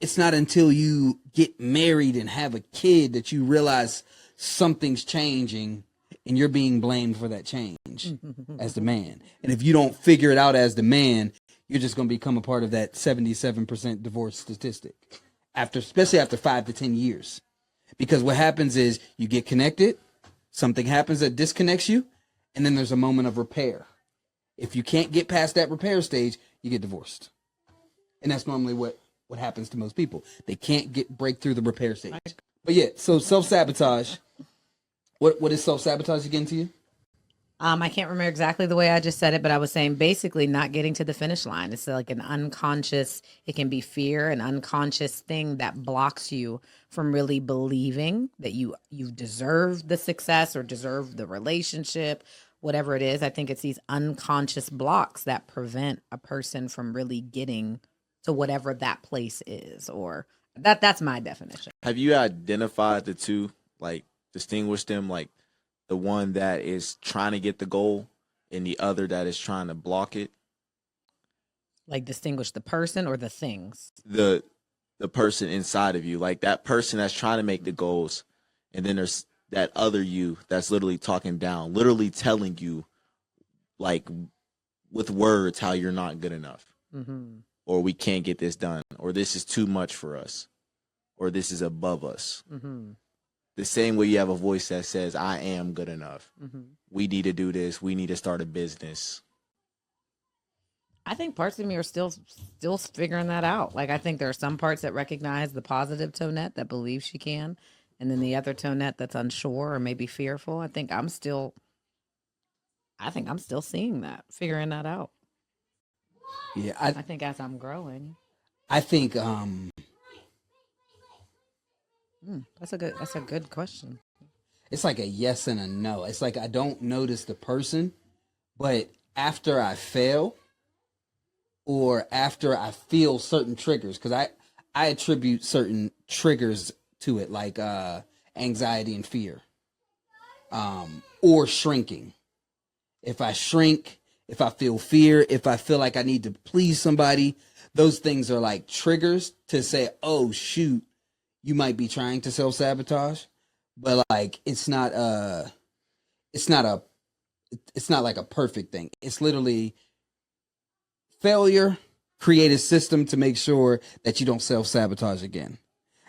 It's not until you get married and have a kid that you realize something's changing and you're being blamed for that change as the man. And if you don't figure it out as the man, you're just going to become a part of that 77% divorce statistic, especially after 5 to 10 years. Because what happens is you get connected, something happens that disconnects you, and then there's a moment of repair. If you can't get past that repair stage, you get divorced. And that's normally what happens to most people. They can't break through the repair stage. But yeah, so self-sabotage. What is self-sabotage again to you? I can't remember exactly the way I just said it, but I was saying basically not getting to the finish line. It's like an unconscious, it can be fear, an unconscious thing that blocks you from really believing that you deserve the success or deserve the relationship, whatever it is. I think it's these unconscious blocks that prevent a person from really getting to whatever that place is, or that's my definition. Have you identified the two, like distinguished them, like the one that is trying to get the goal and the other that is trying to block it? Like distinguish the person or the things. The person inside of you, like that person that's trying to make the goals, and then there's that other you that's literally talking down, literally telling you, like with words, how you're not good enough, or we can't get this done, or this is too much for us, or this is above us. The same way you have a voice that says, I am good enough. We need to do this. We need to start a business. I think parts of me are still figuring that out. Like, I think there are some parts that recognize the positive Tonette that believes she can, and then the other Tonette that's unsure or maybe fearful. I think I'm still seeing that, figuring that out. Yeah, I think as I'm growing. I think That's a good question. it's like a yes and a no. It's like I don't notice the person, but after I fail or after I feel certain triggers, because I attribute certain triggers to it, like anxiety and fear, or shrinking. If I shrink, if I feel fear, if I feel like I need to please somebody, those things are like triggers to say, oh shoot, you might be trying to self-sabotage, but like it's not like a perfect thing. It's literally failure, create a system to make sure that you don't self-sabotage again.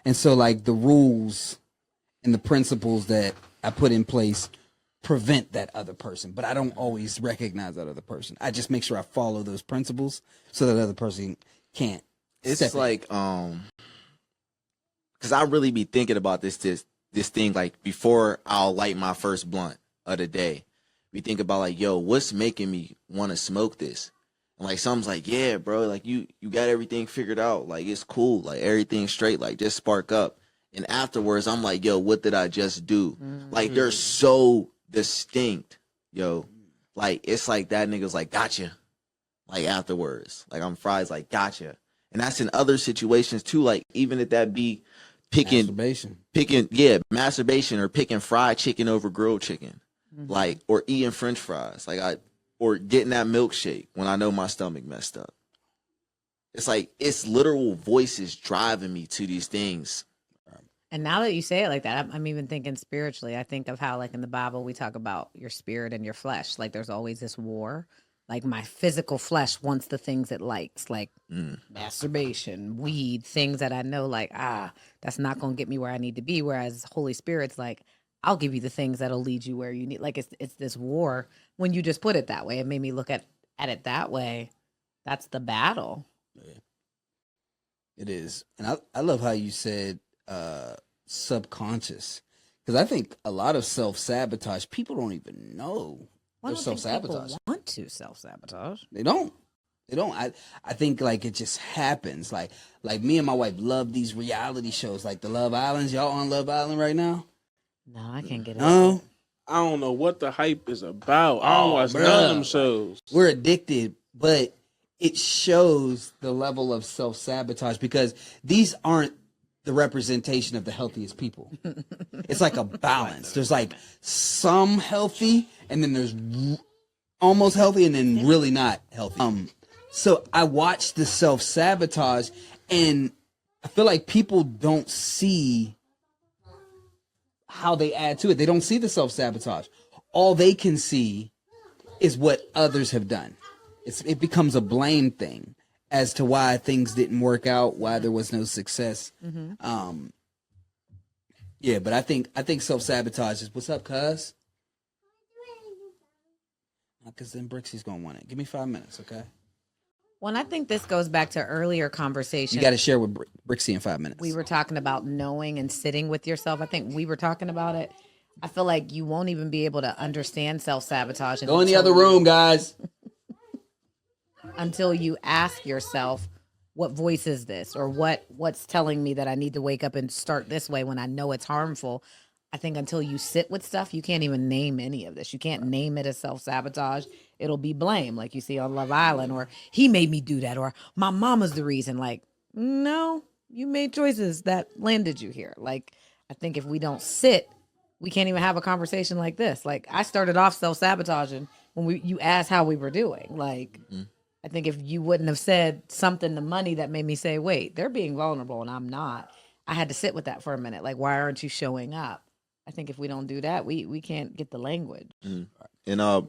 And so like the rules and the principles that I put in place prevent that other person, but I don't always recognize that other person. I just make sure I follow those principles so that other person can't. It's like because I really be thinking about this thing, like before I'll light my first blunt of the day. We think about like, yo, what's making me want to smoke this? And like someone's like, yeah, bro, like you got everything figured out, like it's cool, like everything's straight, like just spark up. And afterwards, I'm like, yo, what did I just do? Like they're so distinct, yo. Like it's like that nigga's like, gotcha. Like afterwards, like I'm fries, like gotcha. And that's in other situations too. Like even if that be masturbation or picking fried chicken over grilled chicken, like, or eating French fries, or getting that milkshake when I know my stomach messed up. It's like it's literal voices driving me to these things. And now that you say it like that, I'm even thinking spiritually. I think of how, like in the Bible, we talk about your spirit and your flesh. Like there's always this war. Like my physical flesh wants the things it likes, like masturbation, weed, things that I know, like, that's not going to get me where I need to be. Whereas Holy Spirit's like, I'll give you the things that'll lead you where you need. Like it's this war. When you just put it that way, it made me look at it that way. That's the battle. Yeah. It is. And I love how you said subconscious, because I think a lot of self-sabotage, people don't even know they're self-sabotage. Want to self-sabotage? They don't. I think like it just happens. Like me and my wife love these reality shows, like the Love Islands. Y'all on Love Island right now? No, I can't get it. No. I don't know what the hype is about. I don't watch none of them shows. We're addicted, but it shows the level of self-sabotage because these aren't the representation of the healthiest people. It's like a balance. There's like some healthy, and then there's almost healthy, and then really not healthy. So I watched the self-sabotage, and I feel like people don't see how they add to it. They don't see the self-sabotage. All they can see is what others have done. It becomes a blame thing as to why things didn't work out, why there was no success. Yeah, but I think self-sabotage is, what's up, cuz? Because then Brixie's going to want it. Give me 5 minutes, okay? Well, I think this goes back to earlier conversation. You got to share with Brixie in 5 minutes. We were talking about knowing and sitting with yourself. I think we were talking about it. I feel like you won't even be able to understand self-sabotage Go in the other room, guys. until you ask yourself, what voice is this, or what's telling me that I need to wake up and start this way when I know it's harmful. I think until you sit with stuff, you can't even name any of this. You can't name it as self-sabotage. It'll be blame, like you see on Love Island, or he made me do that, or my mama's the reason. Like, no, you made choices that landed you here. Like, I think if we don't sit, we can't even have a conversation like this. Like, I started off self-sabotaging when you asked how we were doing. Like, I think if you wouldn't have said something to Money that made me say, wait, they're being vulnerable and I'm not, I had to sit with that for a minute. Like, why aren't you showing up? I think if we don't do that, we can't get the language. And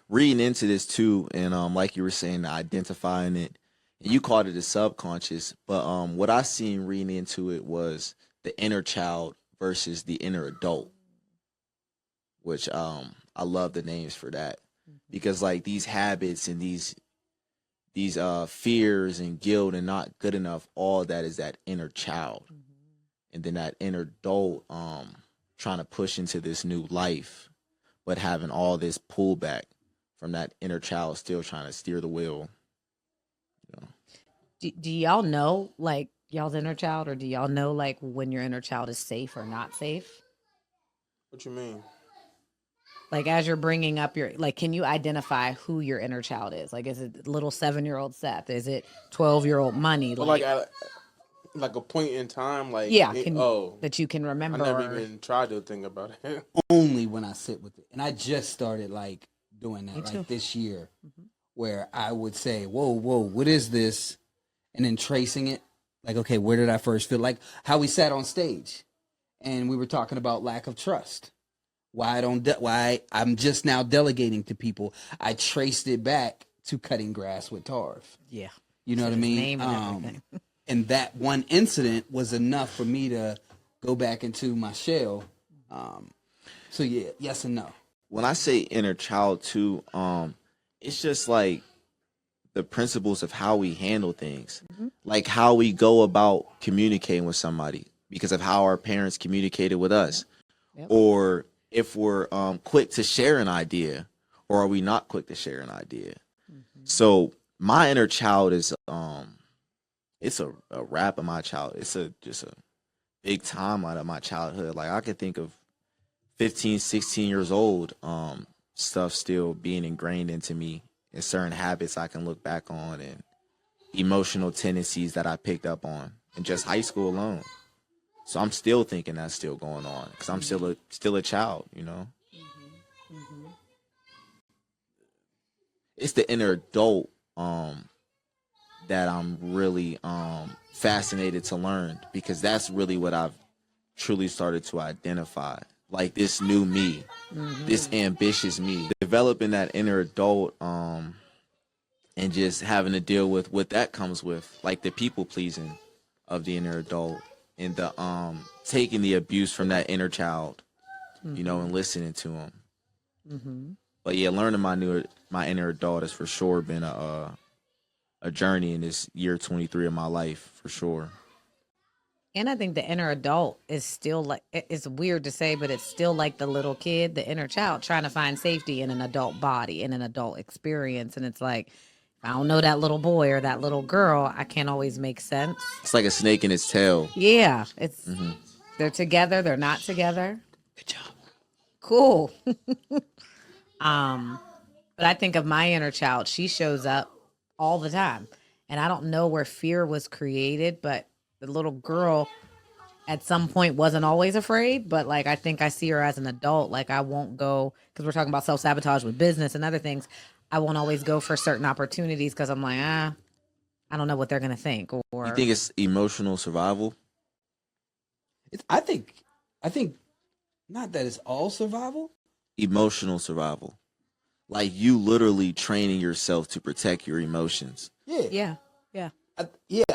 reading into this too, and like you were saying, identifying it, and you called it the subconscious, but what I seen reading into it was the inner child versus the inner adult, which I love the names for that, because like these habits and these fears and guilt and not good enough, all that is that inner child, and then that inner adult trying to push into this new life, but having all this pullback from that inner child still trying to steer the wheel. You know? Do y'all know, like, y'all's inner child, or do y'all know, like, when your inner child is safe or not safe? What you mean? Like, as you're bringing up your, like, can you identify who your inner child is? Like, is it little 7-year-old Seth? Is it 12-year-old Money? But like at like a point in time, like yeah, that you can I remember. never even tried to think about it. Only when I sit with it. And I just started like doing that Me too. like this year, where I would say, whoa, what is this? And then tracing it. Like, okay, where did I first feel? Like how we sat on stage and we were talking about lack of trust. Why I'm just now delegating to people. I traced it back to cutting grass with Tarv. Yeah. You know what I mean? Name and everything. And that one incident was enough for me to go back into my shell. So yeah, yes and no. When I say inner child too, it's just like the principles of how we handle things, like how we go about communicating with somebody because of how our parents communicated with us, or if we're quick to share an idea, or are we not quick to share an idea. So my inner child is it's a wrap of my child. It's just a big timeline of my childhood. Like I could think of 15, 16 years old, stuff still being ingrained into me, and certain habits I can look back on, and emotional tendencies that I picked up on in just high school alone. So I'm still thinking that's still going on because I'm still a child, you know. It's the inner adult that I'm really fascinated to learn, because that's really what I've truly started to identify. Like this new me, this ambitious me, developing that inner adult, and just having to deal with what that comes with, like the people pleasing of the inner adult, and the taking the abuse from that inner child, you know, and listening to him. But yeah, learning my inner adult has for sure been a journey in this year 23 of my life, for sure. And I think the inner adult is still like, it's weird to say, but it's still like the little kid, the inner child, trying to find safety in an adult body, in an adult experience. And it's like, if I don't know that little boy or that little girl, I can't always make sense. It's like a snake in its tail. Yeah. It's, they're together, they're not together. Good job. Cool. But I think of my inner child, she shows up all the time. And I don't know where fear was created, but the little girl at some point wasn't always afraid. But like, I think I see her as an adult. Like I won't go, because we're talking about self-sabotage with business and other things. I won't always go for certain opportunities because I'm like, I don't know what they're going to think. Or You think it's emotional survival? I think not that it's all survival. Emotional survival. Like you literally training yourself to protect your emotions. Yeah. Yeah.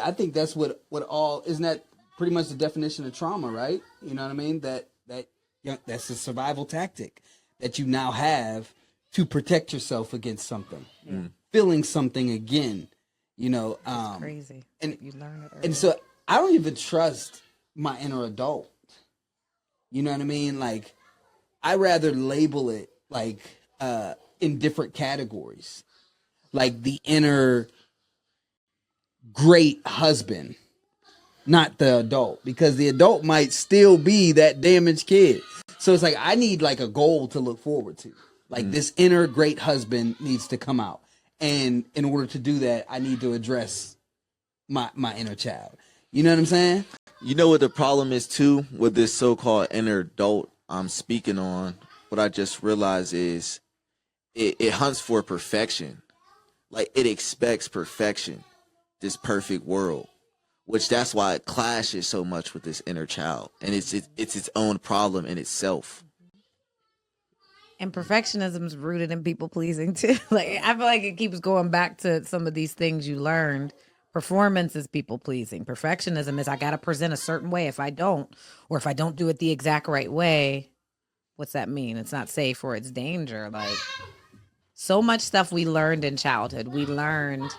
I think that's what all, isn't that pretty much the definition of trauma, right? You know what I mean? That's a survival tactic that you now have to protect yourself against something, feeling something again. You know, Crazy. And you learn it early. And so I don't even trust my inner adult. You know what I mean? Like I rather label it like in different categories, like the inner great husband, not the adult, because the adult might still be that damaged kid. So it's like I need like a goal to look forward to. Like this inner great husband needs to come out. And in order to do that, I need to address my inner child. You know what I'm saying? You know what the problem is too with this so-called inner adult I'm speaking on? What I just realized is it hunts for perfection. Like it expects perfection, this perfect world, which that's why it clashes so much with this inner child, and it's its own problem in itself. And perfectionism is rooted in people pleasing too. Like I feel like it keeps going back to some of these things you learned. Performance is people pleasing. Perfectionism is I got to present a certain way. If I don't, or if I don't do it the exact right way, what's that mean? It's not safe or it's danger. Like so much stuff we learned in childhood. We learned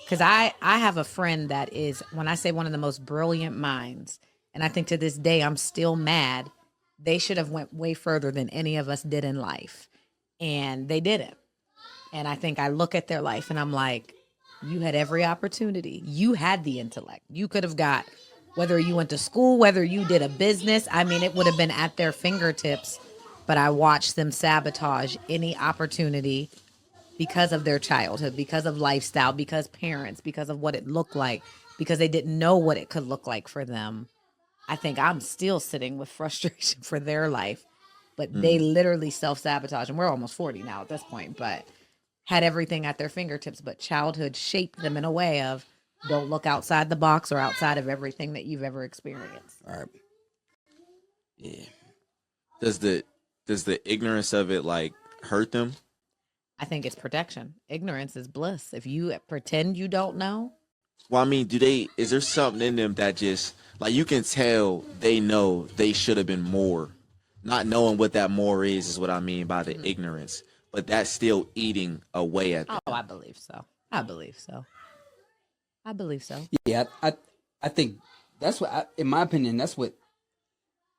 because I have a friend that is, when I say one of the most brilliant minds, and I think to this day I'm still mad. They should have went way further than any of us did in life, and they didn't. And I think I look at their life and I'm like, you had every opportunity. You had the intellect. You could have got, whether you went to school, whether you did a business. I mean, it would have been at their fingertips, but I watched them sabotage any opportunity because of their childhood, because of lifestyle, because parents, because of what it looked like, because they didn't know what it could look like for them. I think I'm still sitting with frustration for their life, but they literally self-sabotage. And we're almost 40 now at this point, but had everything at their fingertips. But childhood shaped them in a way of don't look outside the box or outside of everything that you've ever experienced. All right. Yeah. Does the ignorance of it like hurt them? I think it's protection. Ignorance is bliss. If you pretend you don't know. Well, I mean, is there something in them that just, like, you can tell they know they should have been more. Not knowing what that more is what I mean by the ignorance. But that's still eating away at them. Oh, I believe so. I believe so. I believe so. Yeah, I think that's what, in my opinion, that's what,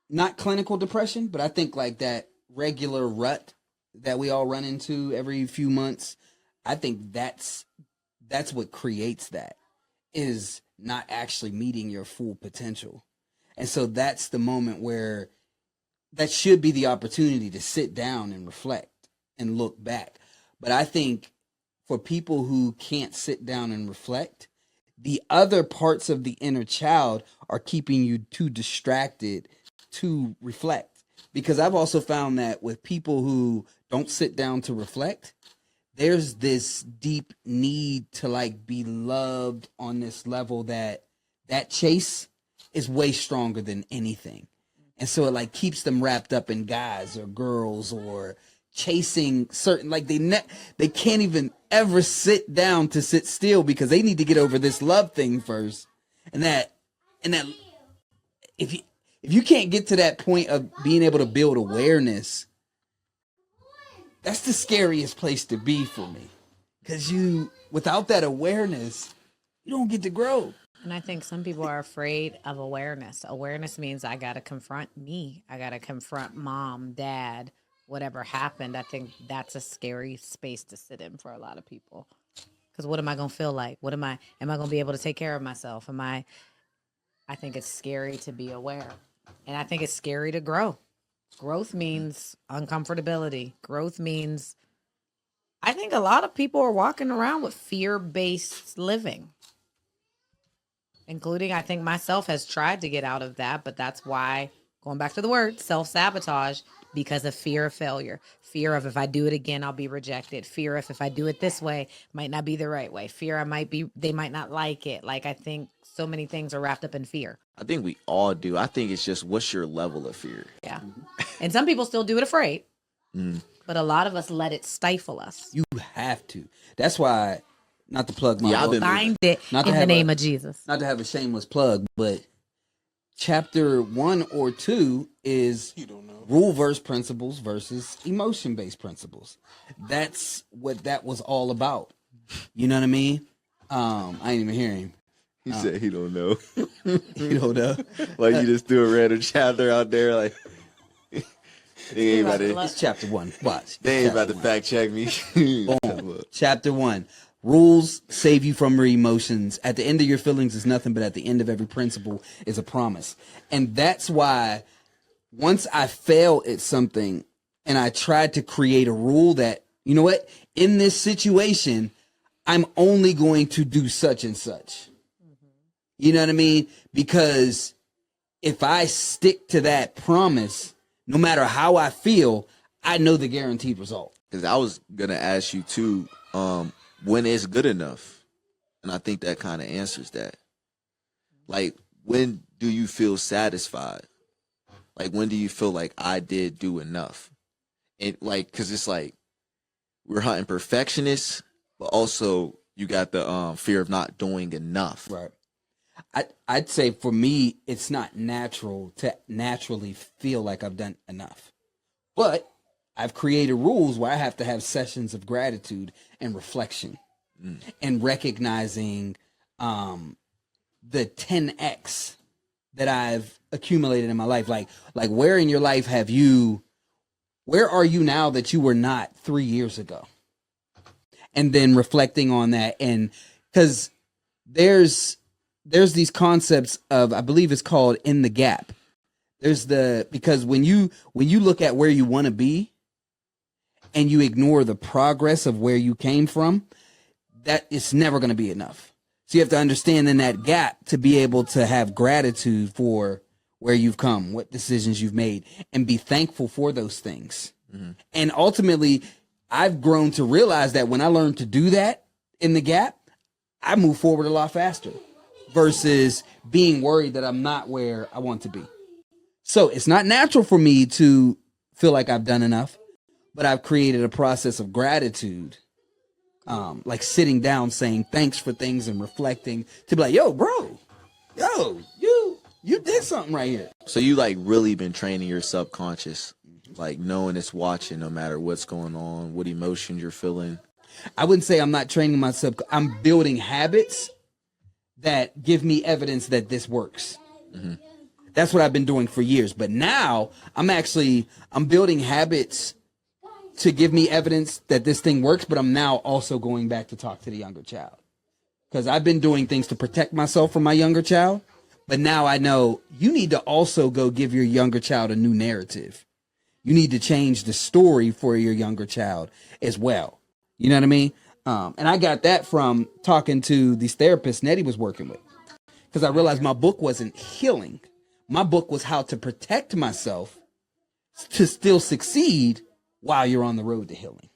not clinical depression, but I think like that regular rut that we all run into every few months, I think that's what creates that, is not actually meeting your full potential. And so that's the moment where that should be the opportunity to sit down and reflect and look back. But I think for people who can't sit down and reflect, the other parts of the inner child are keeping you too distracted to reflect. Because I've also found that with people who don't sit down to reflect, there's this deep need to like be loved on this level that chase is way stronger than anything. And so it like keeps them wrapped up in guys or girls or chasing certain, like they can't even ever sit down to sit still because they need to get over this love thing first. And that if you can't get to that point of being able to build awareness, that's the scariest place to be for me. Because without that awareness, you don't get to grow. And I think some people are afraid of awareness. Awareness means I got to confront me. I got to confront mom, dad, whatever happened. I think that's a scary space to sit in for a lot of people. Because what am I going to feel like? Am I going to be able to take care of myself? I think it's scary to be aware. And I think it's scary to grow. Growth means uncomfortability. Growth means, I think a lot of people are walking around with fear-based living. Including, I think myself has tried to get out of that, but that's why, going back to the word, self-sabotage, because of fear of failure. Fear of if I do it again, I'll be rejected. Fear of if I do it this way, might not be the right way. Fear they might not like it. Like, I think so many things are wrapped up in fear. I think we all do. I think it's just, what's your level of fear? Yeah. And some people still do it afraid, but a lot of us let it stifle us. You have to. That's why, not to plug my book, Bind it in the name of Jesus. Not to have a shameless plug, but chapter 1 or 2 is rule-verse principles versus emotion-based principles. That's what that was all about. You know what I mean? I ain't even hear him. He said he don't know. You don't know? Like you just threw a random chapter out there, like. They ain't about to, It's chapter 1. Watch. they ain't about to Chapter 1. fact check me. Boom. Chapter 1. Rules save you from your emotions. At the end of your feelings is nothing, but at the end of every principle is a promise. And that's why once I fail at something and I tried to create a rule that, you know what, in this situation, I'm only going to do such and such. You know what I mean? Because if I stick to that promise, no matter how I feel, I know the guaranteed result. Because I was gonna ask you too, when is good enough? And I think that kind of answers that. Like, when do you feel satisfied? Like, when do you feel like I did do enough? And like, because it's like we're hunting perfectionists, but also you got the fear of not doing enough. Right. I'd say for me, it's not natural to naturally feel like I've done enough. But I've created rules where I have to have sessions of gratitude and reflection and recognizing the 10x that I've accumulated in my life. Like where in your life where are you now that you were not 3 years ago? And then reflecting on that. And because there's these concepts of, I believe it's called in the gap. Because when you look at where you want to be and you ignore the progress of where you came from, that it's never going to be enough. So you have to understand in that gap to be able to have gratitude for where you've come, what decisions you've made, and be thankful for those things. Mm-hmm. And ultimately, I've grown to realize that when I learned to do that in the gap, I move forward a lot faster versus being worried that I'm not where I want to be. So it's not natural for me to feel like I've done enough, but I've created a process of gratitude, like sitting down, saying thanks for things and reflecting to be like, yo, bro, you did something right here. So you like really been training your subconscious, like knowing it's watching no matter what's going on, what emotions you're feeling. I wouldn't say I'm not training myself. I'm building habits that give me evidence that this works. Mm-hmm. That's what I've been doing for years. But now I'm building habits to give me evidence that this thing works. But I'm now also going back to talk to the younger child, because I've been doing things to protect myself from my younger child. But now I know you need to also go give your younger child a new narrative. You need to change the story for your younger child as well. You know what I mean? And I got that from talking to these therapists Nettie was working with, because I realized my book wasn't healing. My book was how to protect myself to still succeed while you're on the road to healing.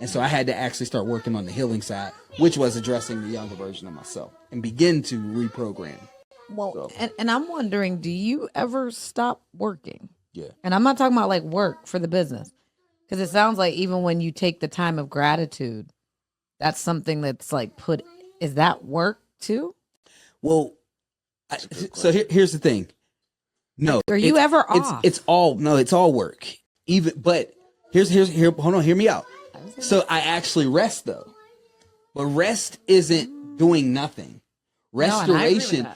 And so I had to actually start working on the healing side, which was addressing the younger version of myself and begin to reprogram. Well, and I'm wondering, do you ever stop working? Yeah. And I'm not talking about like work for the business, because it sounds like even when you take the time of gratitude, that's something that's like is that work too? Well, here's the thing. No. Are you ever off? It's all work. But hold on, hear me out. So I actually rest though. But rest isn't doing nothing. Restoration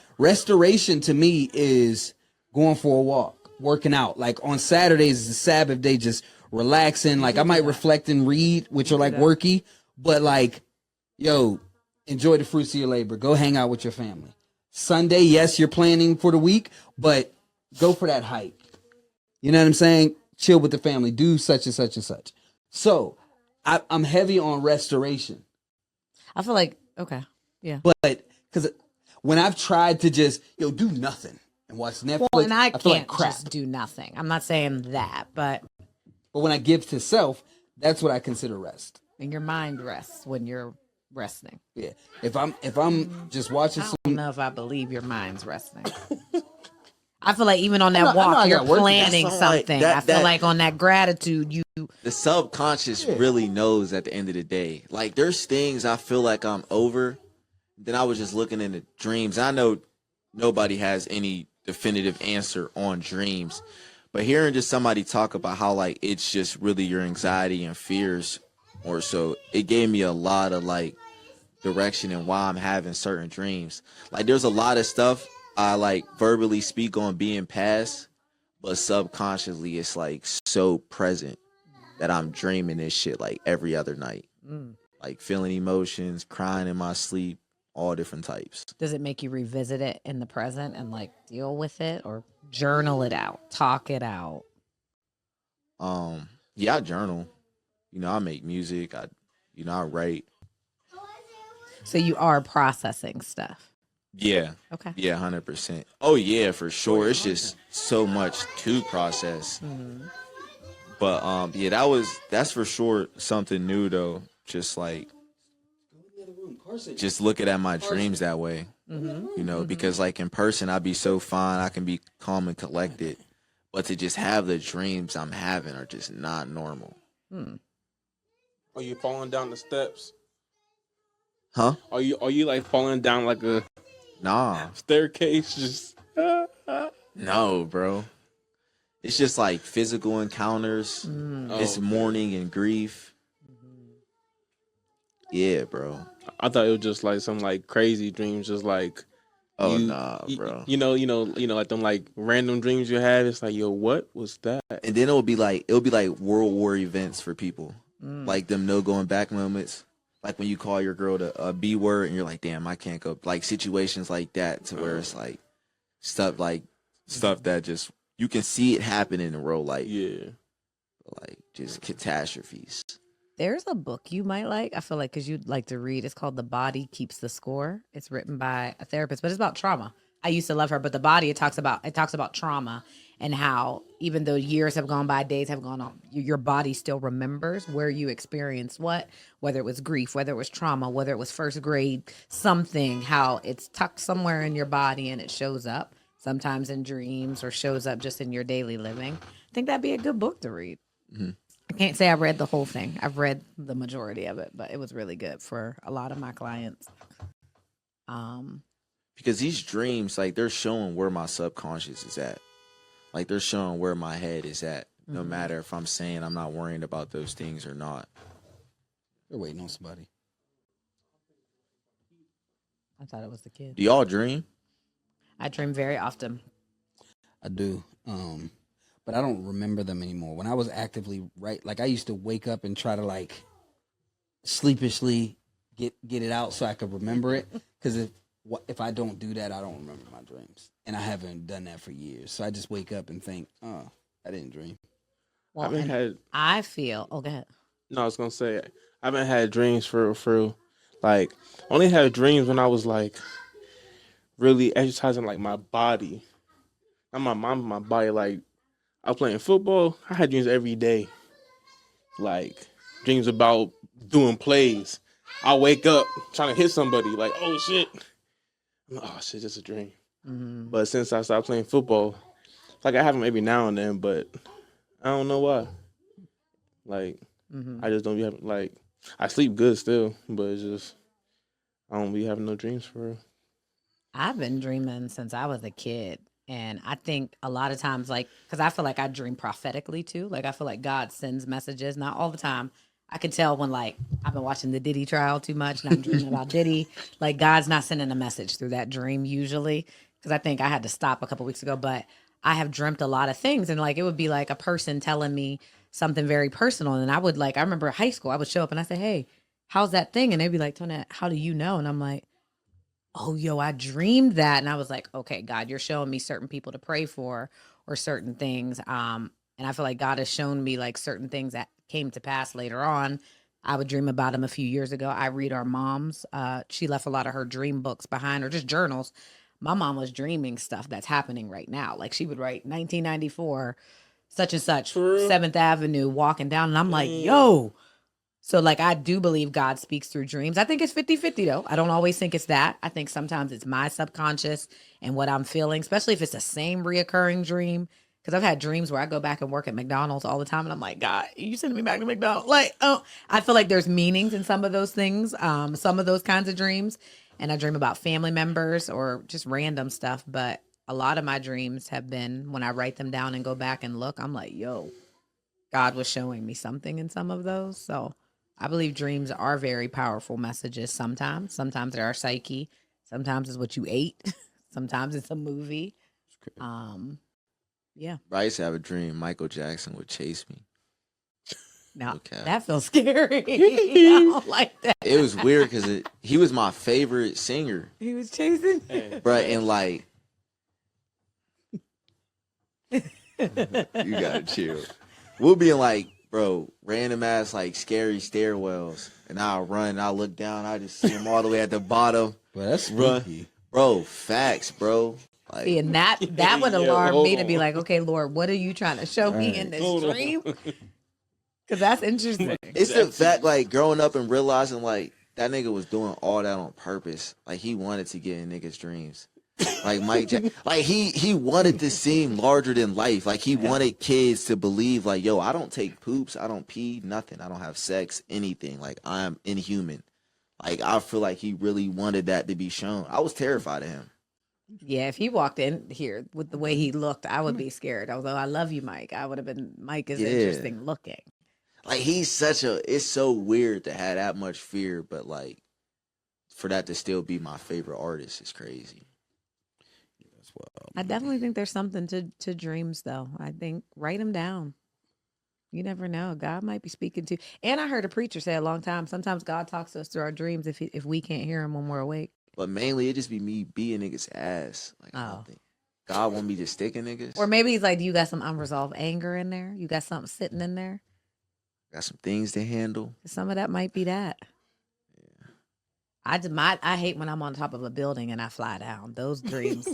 to me is going for a walk, working out. Like on Saturdays is the Sabbath day, just relaxing. Like I might reflect and read, which are like worky, but like, yo, enjoy the fruits of your labor. Go hang out with your family. Sunday, yes, you're planning for the week, but go for that hike. You know what I'm saying? Chill with the family. Do such and such and such. So I'm heavy on restoration. I feel like, okay. Yeah. But because when I've tried to just, do nothing and watch Netflix, well, and I feel can't like crap. just do nothing. I'm not saying that, but when I give to self, that's what I consider rest. And your mind rests when you're resting. Yeah. If I'm just watching I don't know if I believe your mind's resting. I feel like even on that walk, I you're work. planning something. I feel like on that gratitude, the subconscious really knows at the end of the day. Like there's things I feel like I'm over. Then I was just looking into dreams. I know nobody has any definitive answer on dreams, but hearing just somebody talk about how like it's just really your anxiety and fears or so, it gave me a lot of like direction and why I'm having certain dreams. Like there's a lot of stuff I like verbally speak on being past, but subconsciously it's like so present that I'm dreaming this shit like every other night. Mm. Like feeling emotions, crying in my sleep, all different types. Does it make you revisit it in the present and like deal with it or journal it out, talk it out? Yeah, I journal. I make music. I write. So you are processing stuff. Yeah. Okay. Yeah, 100%. Oh yeah, for sure. It's just so much to process. Mm-hmm. But yeah, that's for sure something new though. Just like just looking at my dreams that way. Mm-hmm. Because like in person I'd be so fine, I can be calm and collected. But to just have the dreams I'm having are just not normal. Are you falling down the steps? Huh? Are you like falling down like a Nah. staircase? Just No, bro. It's just like physical encounters. It's mourning and grief. Yeah, bro. I thought it was just like some like crazy dreams, just like Nah, bro. Like them like random dreams you have. It's like, yo, what was that? And then it'll be like World War events for people. Like them no going back moments. Like when you call your girl to a B word and you're like, damn, I can't go. Like situations like that to where it's like stuff that just you can see it happen in real life. Yeah. Like just catastrophes. There's a book you might like. I feel like because you'd like to read. It's called The Body Keeps the Score. It's written by a therapist, but it's about trauma. I used to love her, but The Body, it talks about trauma and how even though years have gone by, days have gone on, your body still remembers where you experienced what, whether it was grief, whether it was trauma, whether it was first grade, something, how it's tucked somewhere in your body and it shows up sometimes in dreams or shows up just in your daily living. I think that'd be a good book to read. Mm-hmm. I can't say I read the whole thing. I've read the majority of it, but it was really good for a lot of my clients. Because these dreams, like they're showing where my subconscious is at. Like they're showing where my head is at. No matter if I'm saying I'm not worrying about those things or not. You're waiting on somebody. I thought it was the kid. Do y'all dream? I dream very often. I do. But I don't remember them anymore. When I was actively like I used to wake up and try to like sleepishly get it out so I could remember it. Because if I don't do that, I don't remember my dreams, and I haven't done that for years. So I just wake up and think, oh, I didn't dream. Well, I feel. Oh, go ahead. No, I was gonna say I haven't had dreams for like only had dreams when I was like really exercising like my body, not my mind, my body. Like I was playing football. I had dreams every day, like dreams about doing plays. I wake up trying to hit somebody, like oh shit, just a dream. Mm-hmm. But since I stopped playing football, like I have them every now and then, but I don't know why. Like I just don't be having like I sleep good still, but it's just I don't be having no dreams for real. I've been dreaming since I was a kid. And I think a lot of times, like, because I feel like I dream prophetically too. Like, I feel like God sends messages, not all the time. I can tell when, like, I've been watching the Diddy trial too much and I'm dreaming about Diddy. Like, God's not sending a message through that dream usually. Because I think I had to stop a couple weeks ago. But I have dreamt a lot of things. And, like, it would be like a person telling me something very personal. And I would, like, I remember high school, I would show up and I say, hey, how's that thing? And they'd be like, Tonette, how do you know? And I'm like, oh, yo, I dreamed that. And I was like, okay, God, you're showing me certain people to pray for or certain things. And I feel like God has shown me like certain things that came to pass later on. I would dream about him a few years ago. I read our mom's. She left a lot of her dream books behind or just journals. My mom was dreaming stuff that's happening right now. Like she would write 1994, such and such, 7th Avenue, walking down. And I'm like, yo. So, like, I do believe God speaks through dreams. I think it's 50-50, though. I don't always think it's that. I think sometimes it's my subconscious and what I'm feeling, especially if it's the same reoccurring dream. Because I've had dreams where I go back and work at McDonald's all the time. And I'm like, God, you sending me back to McDonald's? Like, oh, I feel like there's meanings in some of those things, some of those kinds of dreams. And I dream about family members or just random stuff. But a lot of my dreams have been when I write them down and go back and look, I'm like, yo, God was showing me something in some of those. So I believe dreams are very powerful messages sometimes. Sometimes they're our psyche. Sometimes it's what you ate. Sometimes it's a movie. Yeah. Bro, I used to have a dream Michael Jackson would chase me. Now Okay. that feels scary. I don't like that. It was weird because he was my favorite singer, He was chasing. bro, and like, you gotta chill. We'll be in like, bro, random ass like scary stairwells, and I'll run, and I'll look down, I just see him all the way at the bottom. But that's Bruh. spooky. Bro, facts, bro. Like, See, and that would Yeah, alarm hold me to be on. like, okay, Lord, what are you trying to show me in this Hold on. dream? Because that's interesting. it's the fact, like, growing up and realizing, like, that nigga was doing all that on purpose. Like, he wanted to get in niggas' dreams. Like, Mike Jackson. Like, he wanted to seem larger than life. Like, he wanted kids to believe, like, yo, I don't take poops. I don't pee, nothing. I don't have sex, anything. Like, I'm inhuman. Like, I feel like he really wanted that to be shown. I was terrified of him. Yeah, if he walked in here with the way he looked, I would be scared. Although I love you, Mike. I would have been, Mike is Yeah. interesting looking. Like, he's it's so weird to have that much fear, but, like, for that to still be my favorite artist is crazy. That's wild. I definitely think there's something to dreams, though. I think write them down. You never know. God might be speaking to. And I heard a preacher say a long time, sometimes God talks to us through our dreams if we can't hear him when we're awake. But mainly, it just be me being niggas' ass. Like, I Oh. don't think God want me to stick in niggas. Or maybe he's like, you got some unresolved anger in there. You got something sitting in there. Got some things to handle. Some of that might be that. I hate when I'm on top of a building and I fly down. Those dreams.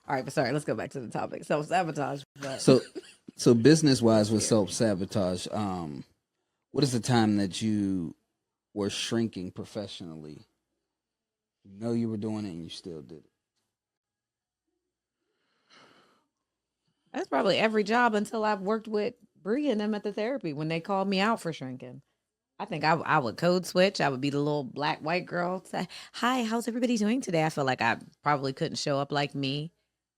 All right, but sorry, let's go back to the topic. Self-sabotage. But So business wise with self-sabotage, what is the time that you were shrinking professionally? You know you were doing it and you still did it. that's probably every job until I've worked with Bree and them at the therapy when they called me out for shrinking. I think I would code switch. I would be the little black white girl. Say, hi, how's everybody doing today? I feel like I probably couldn't show up like me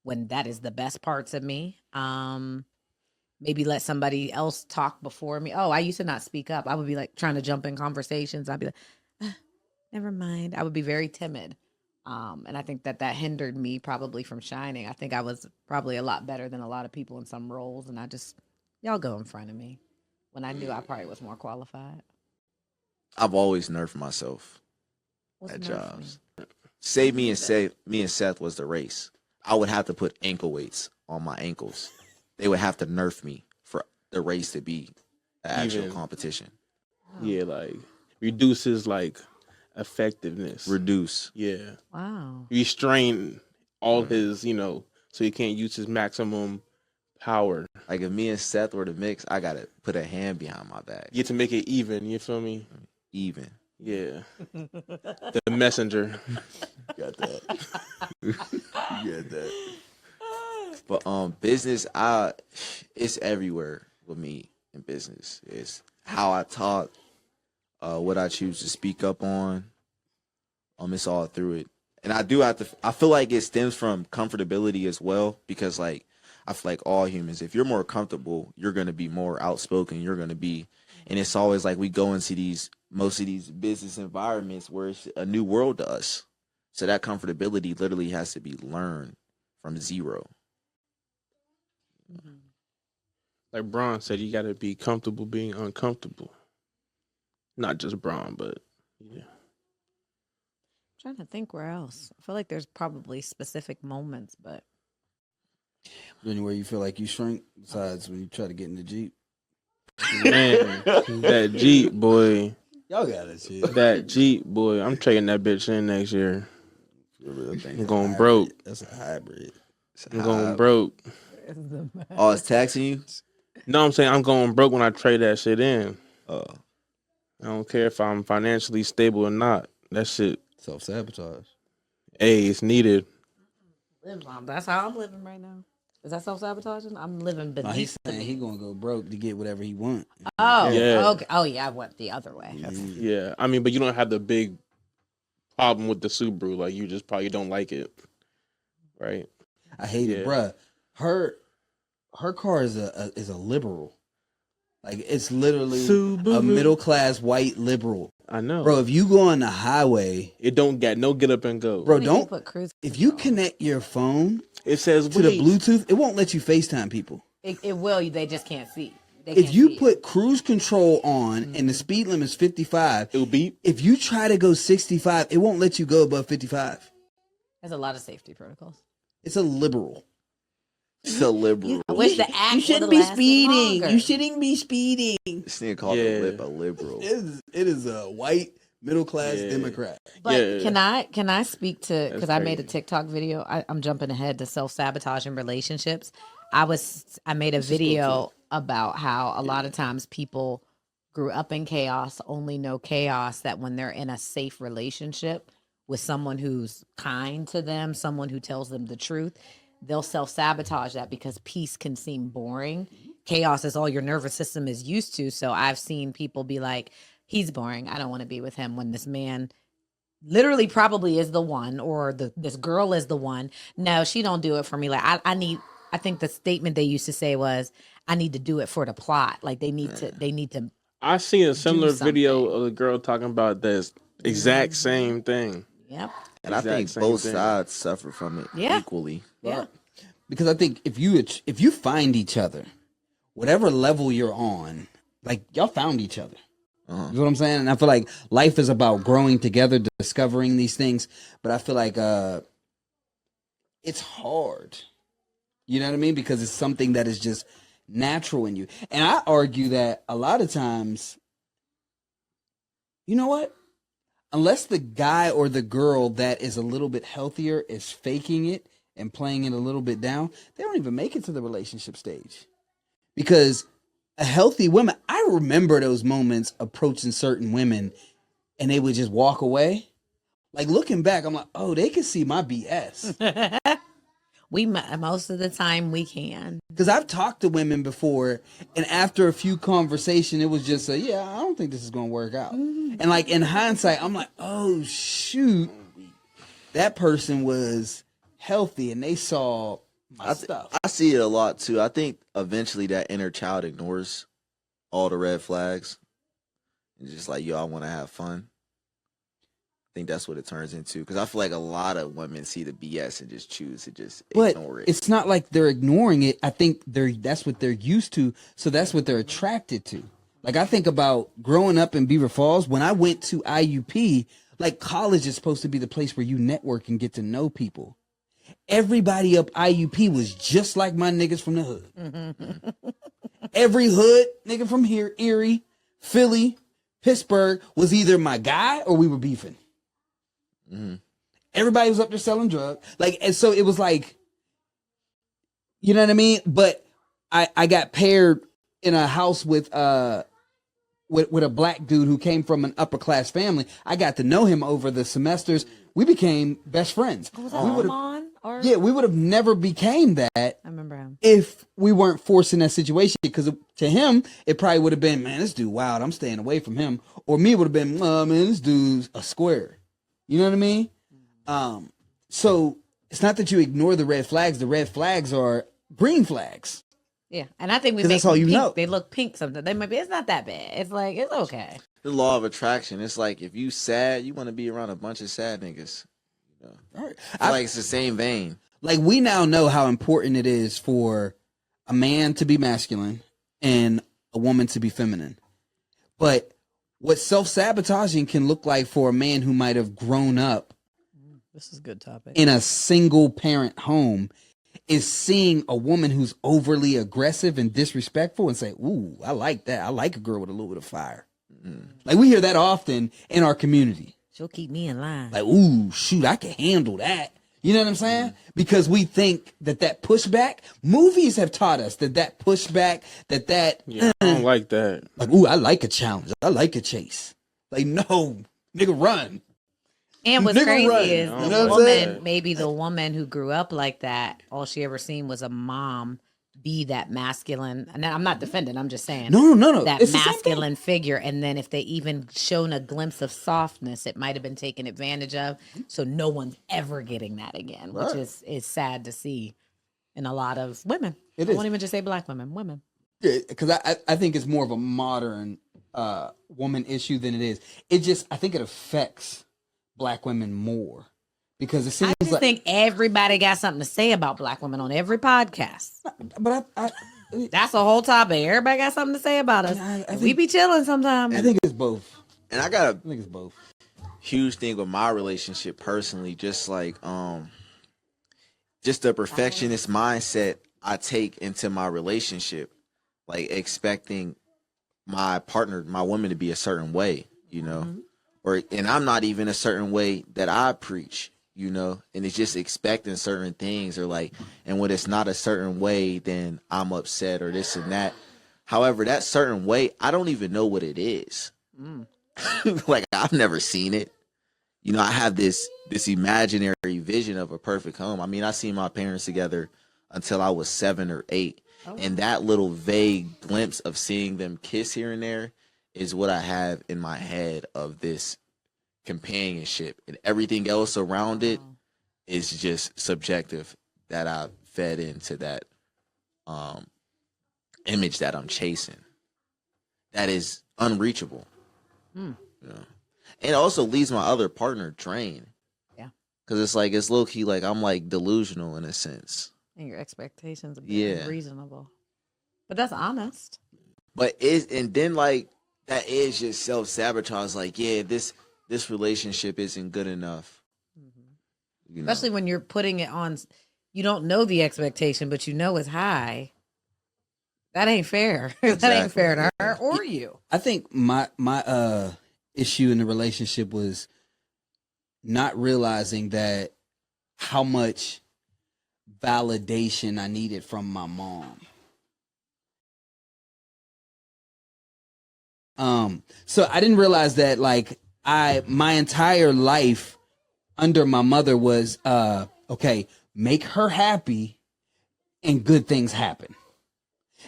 when that is the best parts of me. Maybe let somebody else talk before me. Oh, I used to not speak up. I would be like trying to jump in conversations. I'd be like, never mind. I would be very timid. And I think that hindered me probably from shining. I think I was probably a lot better than a lot of people in some roles. And y'all go in front of me when I knew I probably was more qualified. I've always nerfed myself What's at nerfing jobs. Say me and Seth was the race. I would have to put ankle weights on my ankles. They would have to nerf me for the race to be an actual Even- competition. Yeah, like reduces like effectiveness. Reduce. Yeah, Wow. restrain all his, so he can't use his maximum power. Like, if me and Seth were to mix, I gotta put a hand behind my back. You get to make it even. You feel me? Even. Yeah. The messenger. Got that. You got that. But business, it's everywhere with me in business. It's how I talk, what I choose to speak up on. It's all through it. And I feel like it stems from comfortability as well, because like I feel like all humans, if you're more comfortable, you're gonna be more outspoken, and it's always like we go into most of these business environments where it's a new world to us. So that comfortability literally has to be learned from zero. Like Braun said, you got to be comfortable being uncomfortable. Not just Braun, but yeah. Trying to think where else. I feel like there's probably specific moments, but Anywhere you feel like you shrink, besides when you try to get in the Jeep. Man, that Jeep, boy. Y'all got it, shit. That Jeep, boy. I'm trading that bitch in next year. I'm going broke. That's a hybrid. I'm going broke. Oh, it's taxing you? No, I'm saying I'm going broke when I trade that shit in. Oh. I don't care if I'm financially stable or not. That shit, Self-sabotage. hey, it's needed. that's how I'm living right now. Is that self-sabotaging? I'm living No, beneath. he's saying he gonna go broke to get whatever he want. Oh, Yeah. okay. Oh, yeah, I went the other way. Yeah, I mean, but you don't have the big problem with the Subaru. Like, you just probably don't like it, right? I hate it, Yeah. bruh. Her car is a liberal. Like, it's literally a Subaru. middle class white liberal. I know, Bro, if you go on the highway, It don't get no get up and go. bro, When you don't put cruise if you control. connect your phone It says to the wait. Bluetooth, it won't let you FaceTime people. It will. They just can't see. They If can't you see put cruise control on and the speed limit is 55, It'll beep. if you try to go 65, it won't let you go above 55. There's a lot of safety protocols. It's a liberal. It's a liberal. I wish the act You shouldn't would've be lasted speeding. longer. You shouldn't be speeding. This nigga called Yeah. the lip a liberal. It is a white middle class Yeah. Democrat. But Yeah. can I speak to, because That's I made a crazy. TikTok video. I'm jumping ahead to self-sabotage in relationships. I made a video about how a lot of times people grew up in chaos, only know chaos that when they're in a safe relationship with someone who's kind to them, someone who tells them the truth, they'll self-sabotage that because peace can seem boring. Chaos is all your nervous system is used to. So I've seen people be like, he's boring, I don't want to be with him, when this man literally probably is the one, or this girl is the one. No, she don't do it for me. Like I think the statement they used to say was, I need to do it for the plot. Like they need to I seen a similar something. video of a girl talking about this exact same thing. Yep. And I think Exact both same thing. sides suffer from it Yeah. equally. Yeah. Because I think if you find each other, whatever level you're on, like y'all found each other. You know what I'm saying? And I feel like life is about growing together, discovering these things. But I feel like it's hard. You know what I mean? Because it's something that is just natural in you. And I argue that a lot of times, you know what? Unless the guy or the girl that is a little bit healthier is faking it and playing it a little bit down, they don't even make it to the relationship stage. Because a healthy woman, I remember those moments approaching certain women and they would just walk away. Like looking back, I'm like, oh, they can see my BS. Most of the time we can. Because I've talked to women before, and after a few conversations, it was just yeah, I don't think this is going to work out. And like in hindsight, I'm like, oh shoot, that person was healthy and they saw my stuff. I see it a lot too. I think eventually that inner child ignores all the red flags. It's just like, yo, I want to have fun. I think that's what it turns into. Because I feel like a lot of women see the BS and just choose to just ignore it. It's not like they're ignoring it. I think that's what they're used to. So that's what they're attracted to. Like I think about growing up in Beaver Falls. When I went to IUP, like college is supposed to be the place where you network and get to know people. Everybody up IUP was just like my niggas from the hood. Every hood nigga from here, Erie, Philly, Pittsburgh, was either my guy or we were beefing. Everybody was up there selling drugs. Like, and so it was like, you know what I mean? But I got paired in a house with a black dude who came from an upper class family. I got to know him over the semesters. We became best friends. Was that Ramon? Or Yeah, we would have never became that I remember him. if we weren't forced in that situation. Because to him, it probably would have been, man, this dude wild, I'm staying away from him. Or me would have been, man, this dude's a square. You know what I mean? So it's not that you ignore the red flags. The red flags are green flags. Yeah, and I think we 'Cause make that's all them you pink. know. They look pink sometimes. They might be. It's not that bad. It's like it's okay. The law of attraction. It's like if you sad, you want to be around a bunch of sad niggas. You know? All right. I feel like it's the same vein. Like we now know how important it is for a man to be masculine and a woman to be feminine. But what self-sabotaging can look like for a man who might have grown up This is a good topic. in a single parent home is seeing a woman who's overly aggressive and disrespectful and say, ooh, I like that. I like a girl with a little bit of fire. Like we hear that often in our community. She'll keep me in line. Like, ooh, shoot, I can handle that. You know what I'm saying? Because we think that pushback, movies have taught us that pushback, Yeah, I don't like that. like, ooh, I like a challenge. I like a chase. Like, no, nigga, run. And what's Nigga crazy run. is You the know what I'm saying? woman, maybe the woman who grew up like that, all she ever seen was a mom be that masculine. And I'm not defending, I'm just saying. No. That It's the same thing. masculine figure. And then if they even shown a glimpse of softness, it might have been taken advantage of. So no one's ever getting that again, which is sad to see in a lot of women. It I is. won't even just say black women. Because I think it's more of a modern woman issue than it is. I think it affects black women more. Because it seems I just like, think everybody got something to say about black women on every podcast. but That's a whole topic. Everybody got something to say about us. I we think- be chilling sometimes. I think it's both. And I got I a think it's both. huge thing with my relationship personally, just like just the perfectionist mindset I take into my relationship, like expecting my partner, my woman to be a certain way, you know, and I'm not even a certain way that I preach, you know, and it's just expecting certain things or like, and when it's not a certain way, then I'm upset or this and that. However, that certain way, I don't even know what it is. Like I've never seen it. You know, I have this imaginary vision of a perfect home. I mean, I seen my parents together until I was 7 or 8. And that little vague glimpse of seeing them kiss here and there is what I have in my head of this companionship. And everything else around it is just subjective that I fed into that image that I'm chasing. That is unreachable. You know? And it also leaves my other partner drained. Yeah. Because it's like, it's low key, like I'm like delusional in a sense. And your expectations are Yeah. reasonable. But that's honest. But and then like that is just self-sabotage. Like, yeah, this relationship isn't good enough. You know? Especially when you're putting it on, you don't know the expectation, but you know it's high. That ain't fair. That ain't fair to her or you. I think my issue in the relationship was not realizing that how much validation I needed from my mom. So I didn't realize that like my entire life under my mother was okay, make her happy and good things happen.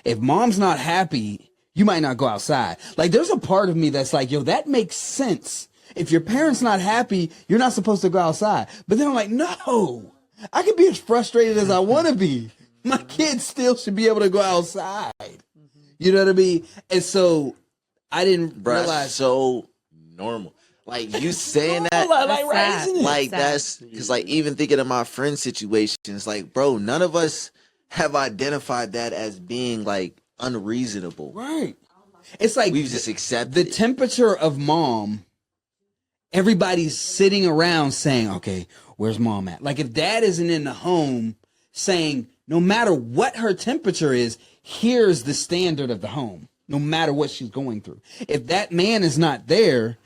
If mom's not happy, you might not go outside. Like there's a part of me that's like, yo, that makes sense. If your parents not happy, you're not supposed to go outside. But then I'm like, no, I can be as frustrated as I want to be. My kids still should be able to go outside. You know what I mean? And so I didn't realize. So normal. Like you saying that, like right, isn't it? like that's because like even thinking of my friend situations, like bro, none of us have identified that as being like unreasonable. Right. It's like We've just accepted the it. temperature of mom. Everybody's sitting around saying, okay, where's mom at? Like if dad isn't in the home saying, no matter what her temperature is, here's the standard of the home, no matter what she's going through. If that man is not there,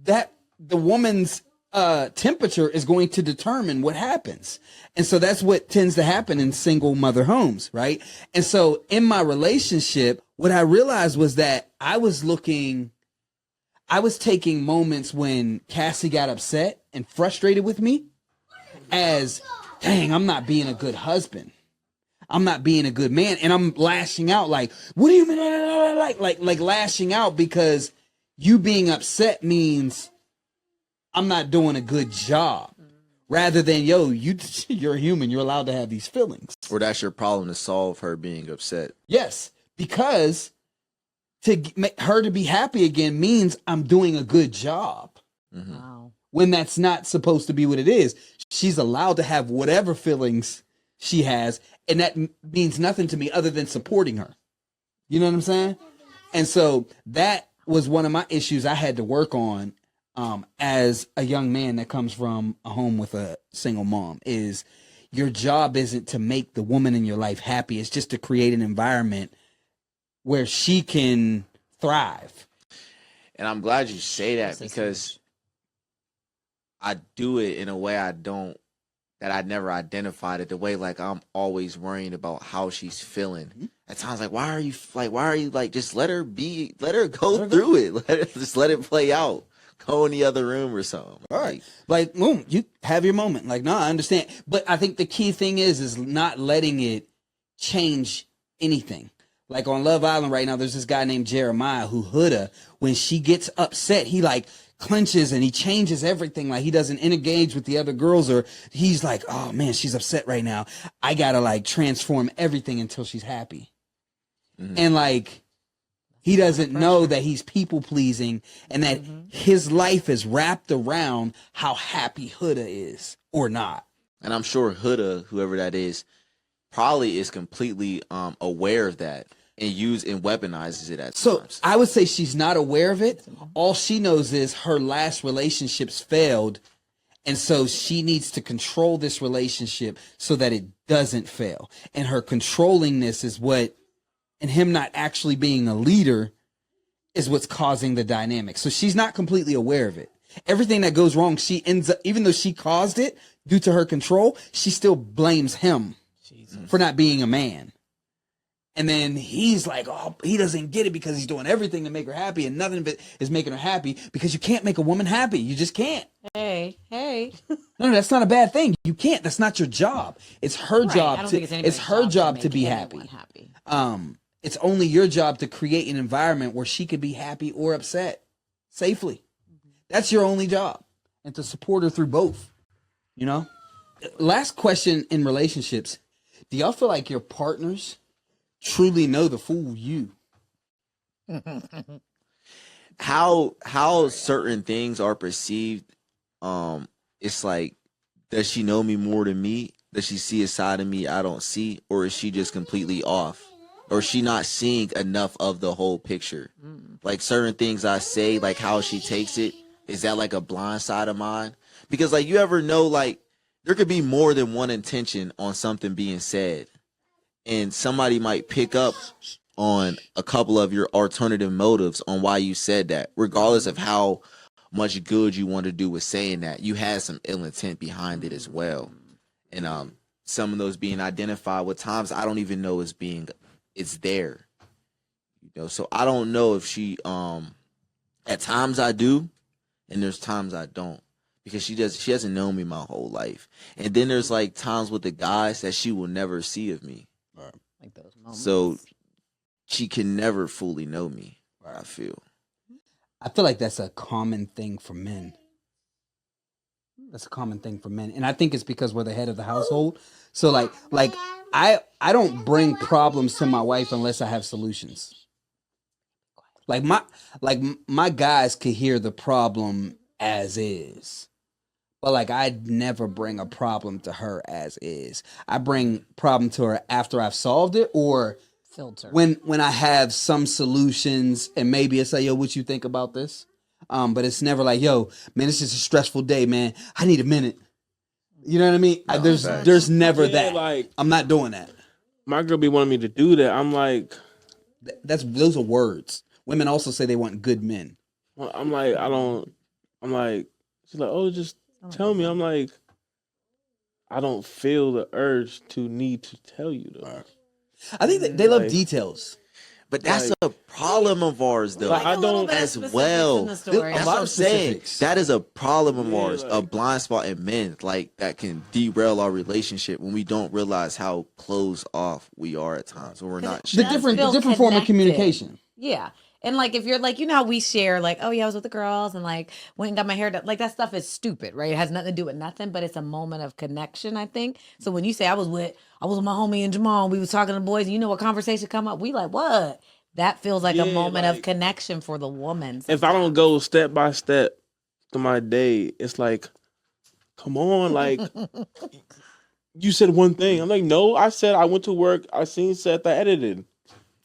that the woman's temperature is going to determine what happens. And so that's what tends to happen in single mother homes, right? And so in my relationship, what I realized was that I was taking moments when Cassie got upset and frustrated with me as, dang, I'm not being a good husband. I'm not being a good man. And I'm lashing out like, what do you mean? Like lashing out because you being upset means I'm not doing a good job. Rather than, yo, you're a human. You're allowed to have these feelings. Or that's your problem to solve her being upset. Yes, because to make her to be happy again means I'm doing a good job. Wow. When that's not supposed to be what it is. She's allowed to have whatever feelings she has, and that means nothing to me other than supporting her. You know what I'm saying? And so that was one of my issues I had to work on as a young man that comes from a home with a single mom is your job isn't to make the woman in your life happy. It's just to create an environment where she can thrive. And I'm glad you say that because I do it in a way that I never identified it, the way like I'm always worrying about how she's feeling. At times like, why are you like, just let her go through it. Just let it play out. Go in the other room or something. All right. Like, boom, you have your moment. Like, no, I understand. But I think the key thing is not letting it change anything. Like on Love Island right now, there's this guy named Jeremiah who Huda, when she gets upset, he like clenches and he changes everything. Like he doesn't engage with the other girls, or he's like, oh man, she's upset right now. I gotta like transform everything until she's happy. And like, he doesn't know that he's people pleasing and that his life is wrapped around how happy Huda is or not. And I'm sure Huda, whoever that is, probably is completely aware of that and weaponizes it at So times. I would say she's not aware of it. All she knows is her last relationships failed. And so she needs to control this relationship so that it doesn't fail. And her controllingness is what, and him not actually being a leader is what's causing the dynamic. So she's not completely aware of it. Everything that goes wrong, she ends up, even though she caused it due to her control, she still blames him for not being a man. And then he's like, oh, he doesn't get it because he's doing everything to make her happy and nothing of it is making her happy because you can't make a woman happy. You just can't. Hey. No, that's not a bad thing. You can't. That's not your job. It's her Right. I job don't to, think it's anybody's it's her job to make be anyone happy. happy. It's only your job to create an environment where she could be happy or upset safely. That's your only job, and to support her through both. You know. Last question in relationships: do y'all feel like your partners truly know the full you? How certain things are perceived, it's like, does she know me more than me? Does she see a side of me I don't see? Or is she just completely off? Or is she not seeing enough of the whole picture? Like certain things I say, like how she takes it, is that like a blind side of mine? Because like, you ever know, like, there could be more than one intention on something being said. And somebody might pick up on a couple of your alternative motives on why you said that, regardless of how much good you want to do with saying that. You had some ill intent behind it as well. And some of those being identified with times I don't even know it's there. You know, so I don't know if she at times I do, and there's times I don't. Because she hasn't known me my whole life. And then there's like times with the guys that she will never see of me. Like those moments. So she can never fully know me, I feel. I feel like that's a common thing for men. That's a common thing for men. And I think it's because we're the head of the household. So like I don't bring problems to my wife unless I have solutions. Like my guys could hear the problem as is. But like I'd never bring a problem to her as is. I bring problem to her after I've solved it, or Filter. when I have some solutions, and maybe it's like, yo, what you think about this? But it's never like, yo, man, it's just a stressful day, man. I need a minute. You know what I mean? No, There's never Yeah, that. like- I'm not doing that. My girl be wanting me to do that. I'm like, Those are words. Women also say they want good men. I'm like, I don't. I'm like, she's like, oh, just tell me. I'm like, I don't feel the urge to need to tell you though. I think that they love Like- details. But that's Like- a problem of ours, though. Like, I don't- as well. A That's lot what I'm of saying. specifics. That is a problem of Yeah, ours, a like- blind spot in men, like that can derail our relationship when we don't realize how closed off we are at times when we're not The sharing. different feel form of connected. communication. Yeah. And like if you're like, you know how we share like, oh yeah, I was with the girls and like went and got my hair done. Like that stuff is stupid, right? It has nothing to do with nothing, but it's a moment of connection, I think. So when you say I was with my homie and Jamal, we was talking to the boys, and you know what conversation come up? We like, what? That feels like a Yeah, moment of like- connection for the woman. If I don't go step by step to my day, it's like, come on, like you said one thing. I'm like, no, I said I went to work. I seen Seth. I edited.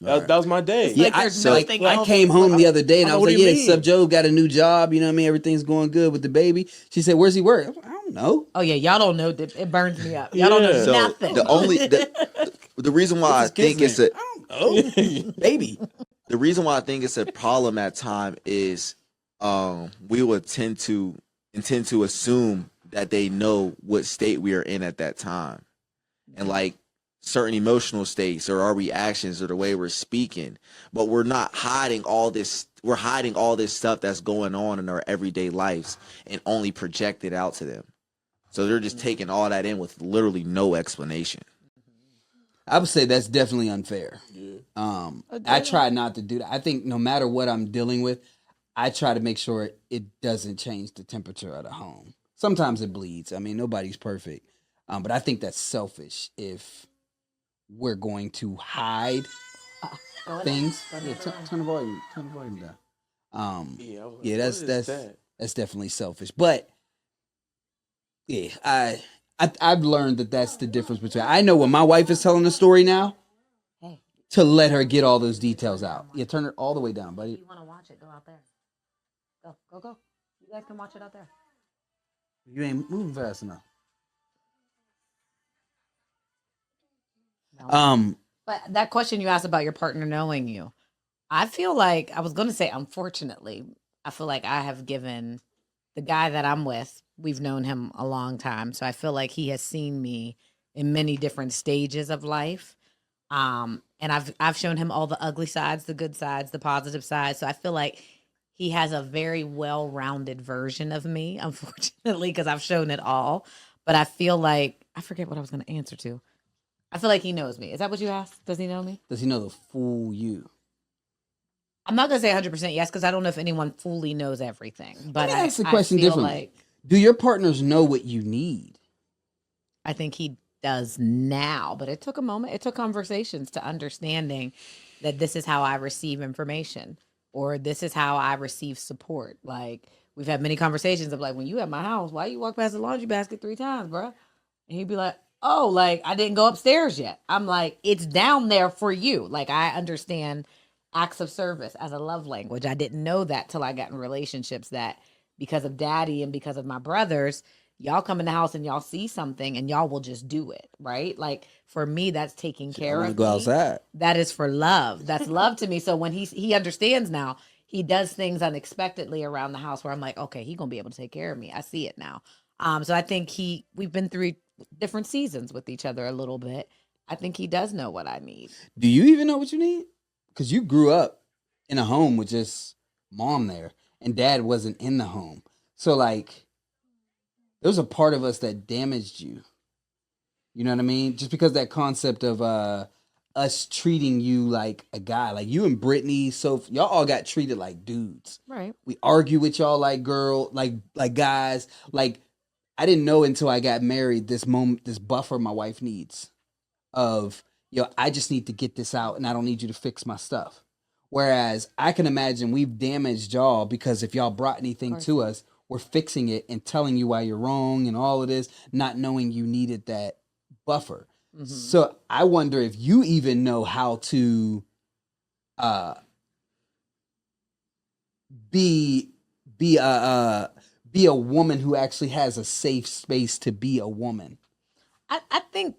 That was my day. It's like I, there's so nothing I else. came home the other day and I was What like, do you yeah, mean? Sub Joe got a new job. You know what I mean? Everything's going good with the baby. She said, where's he work? I was like, I don't know. Oh yeah, y'all don't know. It burns me up. Y'all don't know Yeah. So nothing. the reason why I What's his think it's name? a I don't know. Baby. the reason why I think it's a problem at time is we would intend to assume that they know what state we are in at that time. And like certain emotional states or our reactions or the way we're speaking, but we're not hiding all this. We're hiding all this stuff that's going on in our everyday lives and only project it out to them. So they're just taking all that in with literally no explanation. I would say that's definitely unfair. I try not to do that. I think no matter what I'm dealing with, I try to make sure it doesn't change the temperature of the home. Sometimes it bleeds. I mean, nobody's perfect. But I think that's selfish if we're going to hide things. Yeah, turn the volume down. I was like, Yeah, what is that? that's definitely selfish. But yeah, I've learned that that's the difference between. I know when my wife is telling the story now, Hey, to let her get all those details out. Yeah, turn it all the way down, buddy. if you want to watch it, go out there. Go. You guys can watch it out there. You ain't moving fast enough. No. But that question you asked about your partner knowing you, I feel like I was going to say, unfortunately, I feel like I have given the guy that I'm with, we've known him a long time. So I feel like he has seen me in many different stages of life. And I've shown him all the ugly sides, the good sides, the positive sides. So I feel like he has a very well-rounded version of me, unfortunately, because I've shown it all. But I feel like, I forget what I was going to answer to. I feel like he knows me. Is that what you asked? Does he know me? Does he know the full you? I'm not going to say 100% yes, because I don't know if anyone fully knows everything. But Let me ask the question I feel differently. like Do your partners know what you need? I think he does now, but it took a moment. It took conversations to understanding that this is how I receive information, or this is how I receive support. Like, we've had many conversations of like, when you at my house, why you walk past the laundry basket 3 times, bro? And he'd be like, oh, like, I didn't go upstairs yet. I'm like, it's down there for you. Like, I understand acts of service as a love language. I didn't know that till I got in relationships that because of daddy and because of my brothers, y'all come in the house and y'all see something and y'all will just do it, right? Like, for me, that's taking care I of go me. outside. That is for love. That's love to me. So when he understands now, he does things unexpectedly around the house where I'm like, okay, he's gonna be able to take care of me. I see it now. So I think we've been through different seasons with each other a little bit. I think he does know what I need. Do you even know what you need? Because you grew up in a home with just mom there, and dad wasn't in the home. So, like, there was a part of us that damaged you. You know what I mean? Just because that concept of us treating you like a guy, like you and Brittany, so y'all all got treated like dudes. Right. We argue with y'all like like guys. Like, I didn't know until I got married this buffer my wife needs of, I just need to get this out and I don't need you to fix my stuff. Whereas I can imagine we've damaged y'all because if y'all brought anything to us, we're fixing it and telling you why you're wrong and all of this, not knowing you needed that buffer. Mm-hmm. So I wonder if you even know how to be a woman who actually has a safe space to be a woman. I think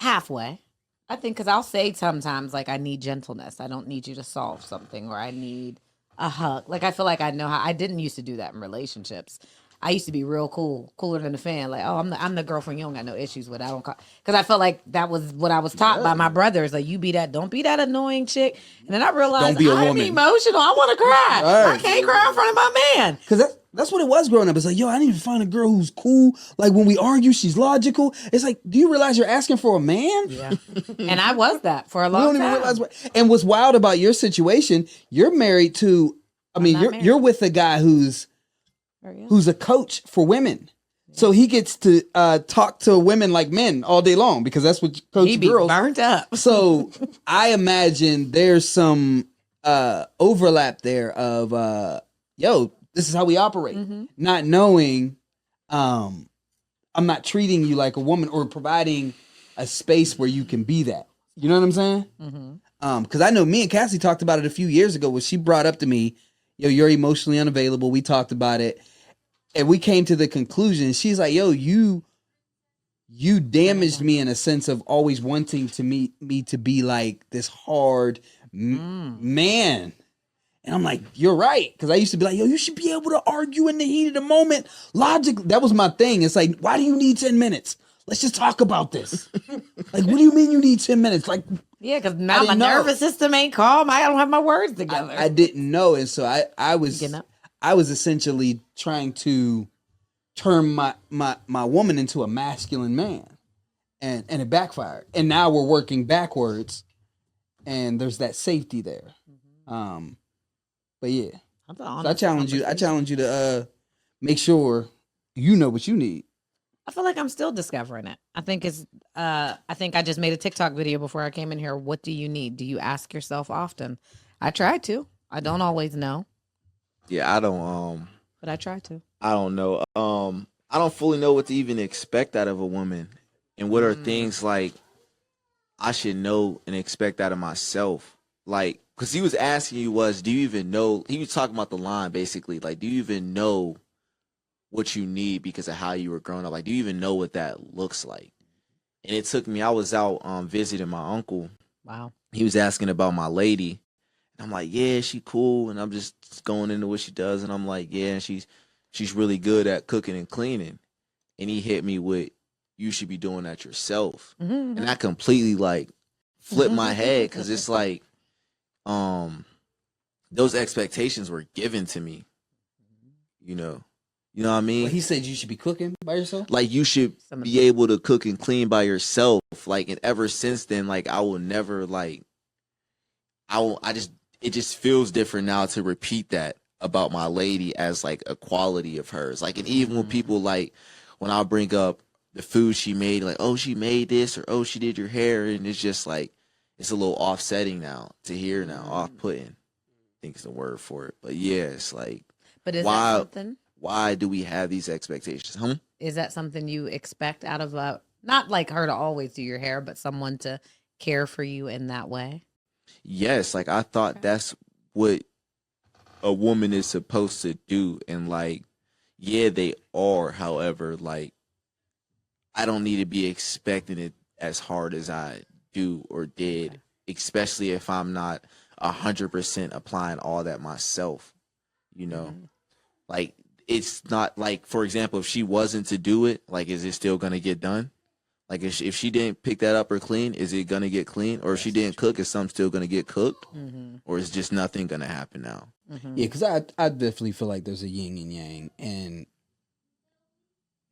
halfway. I think because I'll say sometimes, like, I need gentleness. I don't need you to solve something, or I need a hug. Like, I feel like I know how. I didn't used to do that in relationships. I used to be real cooler than a fan. Like, oh, I'm the girlfriend you don't got no issues with. I don't, because I felt like that was what I was taught by my brothers. Like, don't be that annoying chick. And then I realized Don't be a I'm woman. Emotional. I want to cry. Right. I can't cry in front of my man. Because that's what it was growing up. It's like, I need to find a girl who's cool. Like, when we argue, she's logical. It's like, do you realize you're asking for a man? Yeah. And I was that for a long time. You don't even realize and what's wild about your situation, you're married to, you're with a guy who's a coach for women. Yeah. So he gets to talk to women like men all day long because that's what coach girls. Burnt up. So I imagine there's some overlap there of, this is how we operate. Mm-hmm. Not knowing I'm not treating you like a woman or providing a space where you can be that. You know what I'm saying? Mm-hmm. Because I know me and Cassie talked about it a few years ago when she brought up to me, you're emotionally unavailable. We talked about it. And we came to the conclusion. She's like, you damaged me in a sense of always wanting me to be like this hard man. And I'm like, you're right. Because I used to be like, you should be able to argue in the heat of the moment. Logic, that was my thing. It's like, why do you need 10 minutes? Let's just talk about this. Like, what do you mean you need 10 minutes? Like, yeah, because now my nervous system ain't calm. I don't have my words together. I didn't know. And so I was essentially trying to turn my woman into a masculine man. And it backfired. And now we're working backwards. And there's that safety there. Mm-hmm. But yeah, so I challenge you to make sure you know what you need. I feel like I'm still discovering it. I think I just made a TikTok video before I came in here. What do you need? Do you ask yourself often? I try to. I don't always know. Yeah, I don't. But I try to. I don't know. I don't fully know what to even expect out of a woman, and what are things like I should know and expect out of myself. Like, because he was asking you do you even know? He was talking about the line basically. Like, do you even know what you need because of how you were growing up? Like, do you even know what that looks like? And it took me. I was out visiting my uncle. Wow. He was asking about my lady. And I'm like, yeah, she cool. And I'm just going into what she does. And I'm like, yeah, she's really good at cooking and cleaning. And he hit me with, you should be doing that yourself. Mm-hmm. And I completely like flipped my head because it's like, those expectations were given to me. You know what I mean? Well, he said you should be cooking by yourself. Like, you should be able to cook and clean by yourself. Like, and ever since then, like, I will never like, it just feels different now to repeat that about my lady as like a quality of hers. Like, and even when people like, when I bring up the food she made, like, oh, she made this, or oh, she did your hair, and it's just like, it's a little offsetting now to hear now, off-putting. I think it's the word for it. But yeah, it's like, But is that something? Why do we have these expectations? Is that something you expect out of not like her to always do your hair, but someone to care for you in that way? Yes, like I thought that's what a woman is supposed to do. And like, yeah, they are. However, like, I don't need to be expecting it as hard as I do or did, especially if I'm not 100% applying all that myself, you know? Like, it's not like, for example, if she wasn't to do it, like, is it still going to get done? Like, if she didn't pick that up or clean, is it going to get clean? Or if she didn't cook, is something still going to get cooked? Or is just nothing going to happen now? Yeah, because I definitely feel like there's a yin and yang. And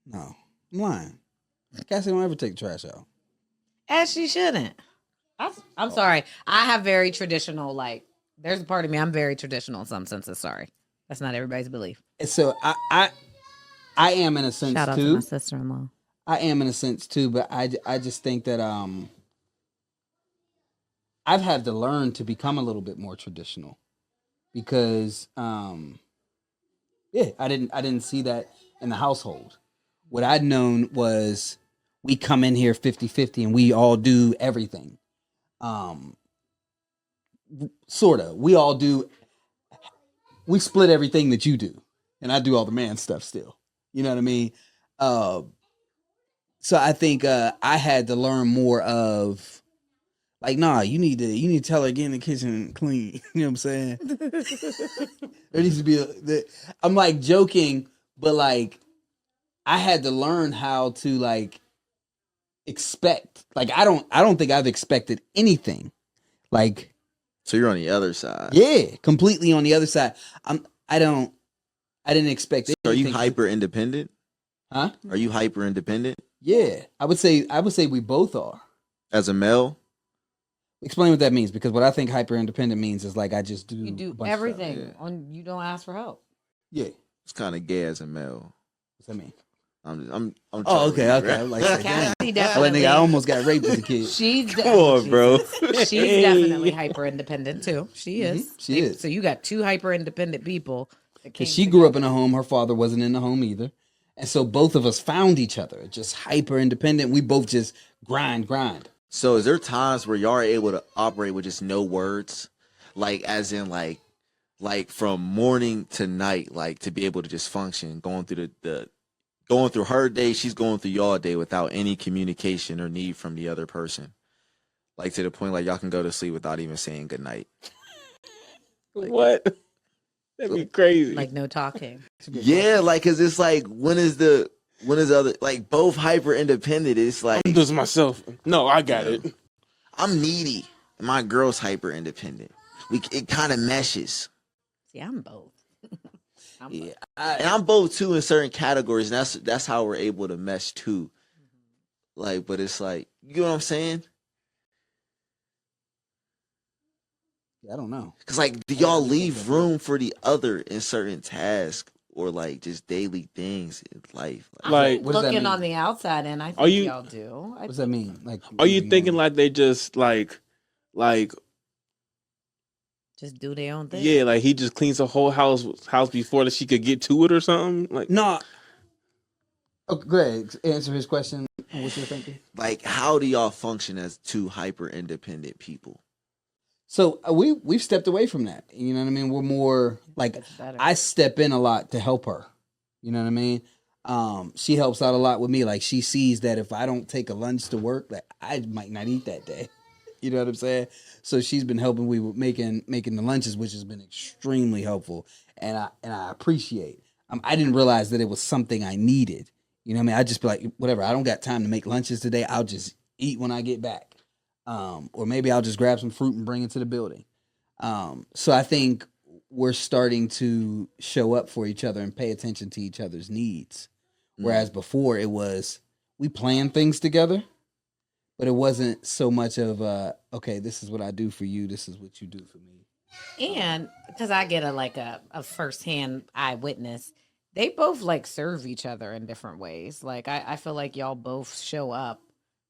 no, I'm lying. Cassie don't ever take the trash out. As she shouldn't. I'm sorry. I have very traditional, like, there's a part of me, I'm very traditional in some senses. Sorry. That's not everybody's belief. And so I am in a sense Shout out too. to my sister-in-law. I am in a sense too, but I just think that I've had to learn to become a little bit more traditional because I didn't see that in the household. What I'd known was we come in here 50-50 and we all do everything. Sort of. We split everything that you do, and I do all the man stuff still. You know what I mean? So I think I had to learn more of, like, nah, you need to tell her, get in the kitchen and clean. You know what I'm saying? There needs to be I'm like joking, but like I had to learn how to like expect. Like I don't think I've expected anything. Like, so you're on the other side. Yeah, completely on the other side. I didn't expect So are you hyper independent? Huh? Are you hyper independent? Yeah, I would say we both are. As a male? Explain what that means, because what I think hyper independent means is like I just do. You do a bunch everything. of stuff. You don't ask for help. Yeah. It's kind of gay as a male. What's that mean? I'm Oh, okay. I'm like, Cassie like, definitely. I almost got raped as a kid. She's Come on, bro. She's definitely hyper independent too. She is. She is. So you got two hyper independent people. Because she grew up in a home, her father wasn't in the home either. And so both of us found each other, just hyper independent. We both just grind. So is there times where y'all are able to operate with just no words? Like, as in like from morning to night, like to be able to just function, going through going through her day, she's going through y'all day without any communication or need from the other person. Like, to the point like y'all can go to sleep without even saying goodnight. Like, what? That'd be crazy. Like, no talking. Yeah, like, cause it's like, when is the other, like, both hyper independent? It's like, I'm just myself. No, I got it. I'm needy. And my girl's hyper independent. It kind of meshes. See, I'm both. Yeah, and I'm both too in certain categories, and that's how we're able to mesh too. Like, but it's like, you know what I'm saying? I don't know. Cause like, do y'all leave room for the other in certain tasks or like just daily things in life? Like, what does that looking mean? on the outside, and I think y'all do. What does that mean? Like, are you thinking like they just like just do their own thing? yeah, like he just cleans the whole house before that she could get to it or something? Like, no. Oh, go ahead. Answer his question. What you're thinking. Like, how do y'all function as two hyper independent people? So we've stepped away from that. You know what I mean? We're more like It's better. I step in a lot to help her. You know what I mean? She helps out a lot with me. Like she sees that if I don't take a lunch to work, that I might not eat that day. You know what I'm saying? So she's been helping me with making the lunches, which has been extremely helpful, and I appreciate. I didn't realize that it was something I needed. You know what I mean? I just be like, whatever. I don't got time to make lunches today. I'll just eat when I get back, or maybe I'll just grab some fruit and bring it to the building. So I think we're starting to show up for each other and pay attention to each other's needs. Whereas before it was we planned things together, but it wasn't so much of okay, this is what I do for you, this is what you do for me. And because I get a firsthand eyewitness, they both like serve each other in different ways. Like I feel like y'all both show up.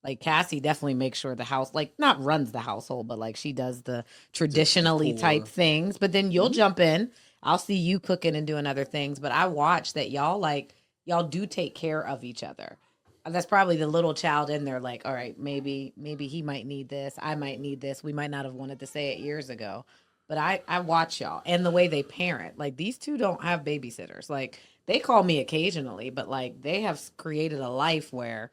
Like Cassie definitely makes sure the house, like not runs the household, but like she does the traditionally type things. But then you'll jump in. I'll see you cooking and doing other things. But I watch that y'all do take care of each other. That's probably the little child in there. Like, all right, maybe he might need this. I might need this. We might not have wanted to say it years ago. But I watch y'all and the way they parent. Like these two don't have babysitters. Like they call me occasionally, but like they have created a life where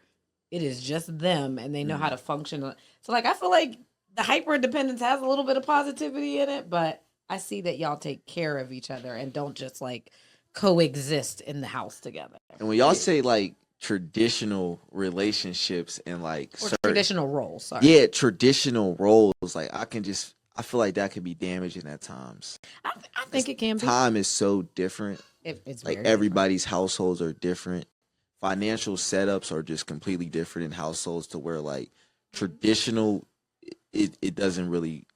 it is just them and they know how to function. So like I feel like the hyper independence has a little bit of positivity in it, but I see that y'all take care of each other and don't just like coexist in the house together. And when y'all say like traditional relationships and like Or traditional roles, sorry. yeah, traditional roles, like I feel like that could be damaging at times. I think it can be. Time is so different. It's Like very everybody's households are different. Financial setups are just completely different in households to where like traditional it doesn't really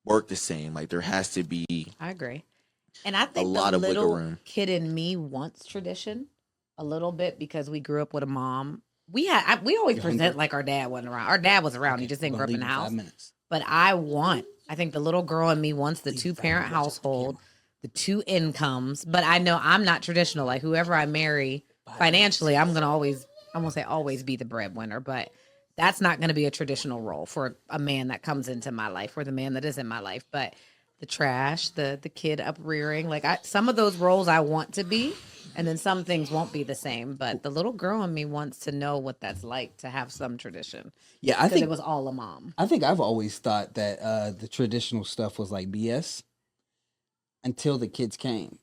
work the same. Like there has to be I agree. And I think lot the of wiggle little room. kid in me wants tradition a little bit because we grew up with a mom. We always present like our dad wasn't around. Our dad was around. He just didn't grow up in the house. But I think the little girl in me wants the 2-parent household, the 2 incomes. But I know I'm not traditional. Like whoever I marry financially, I'm gonna say always be the breadwinner, but that's not gonna be a traditional role for a man that comes into my life or the man that is in my life. But the trash, the kid uprearing, like some of those roles I want to be, and then some things won't be the same. But the little girl in me wants to know what that's like to have some tradition. Yeah, I think it was all a mom. I think I've always thought that the traditional stuff was like BS until the kids came.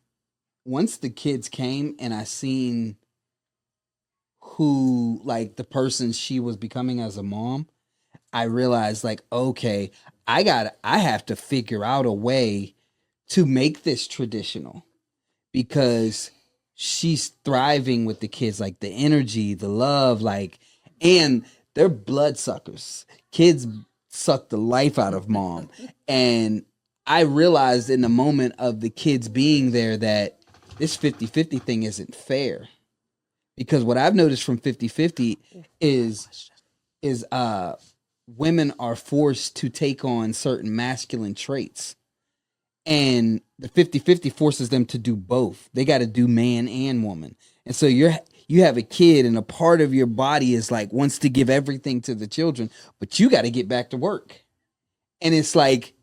Once the kids came and I seen who like the person she was becoming as a mom, I realized like, okay, I have to figure out a way to make this traditional because she's thriving with the kids, like the energy, the love, like, and they're bloodsuckers. Kids suck the life out of mom. And I realized in the moment of the kids being there that this 50-50 thing isn't fair. Because what I've noticed from 50-50 is women are forced to take on certain masculine traits. And the 50-50 forces them to do both. They got to do man and woman. And so you have a kid and a part of your body is like wants to give everything to the children, but you got to get back to work. And it's like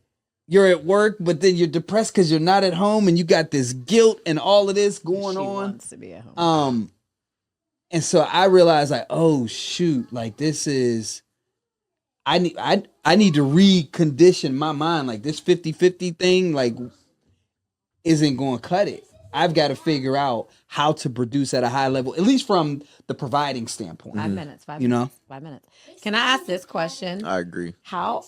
you're at work, but then you're depressed because you're not at home and you got this guilt and all of this going on. Wants to be at home. And so I realized like, oh shoot, like this is I need to recondition my mind. Like this 50-50 thing, like isn't going to cut it. I've got to figure out how to produce at a high level, at least from the providing standpoint. 5 minutes. 5 You know? minutes. 5 minutes. Can I ask this question? I agree. How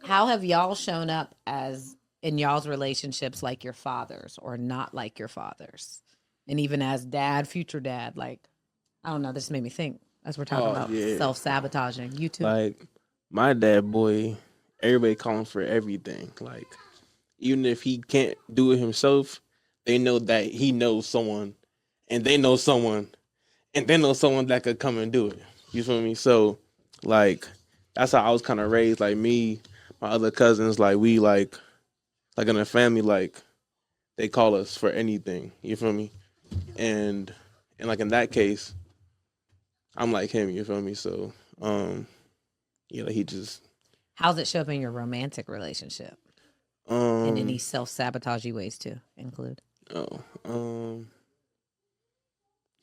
have y'all shown up as in y'all's relationships like your fathers or not like your fathers? And even as dad, future dad, like, I don't know, this made me think as we're talking about self-sabotaging. You too. Like my dad, boy, everybody calling for everything. Like even if he can't do it himself, they know that he knows someone, and they know someone, and they know someone that could come and do it. You feel me? So, like, that's how I was kind of raised. Like me, my other cousins, like we like in a family, like they call us for anything. You feel me? And like in that case, I'm like him. You feel me? So, yeah, like he just How's it show up in your romantic relationship? In any self-sabotagey ways to include?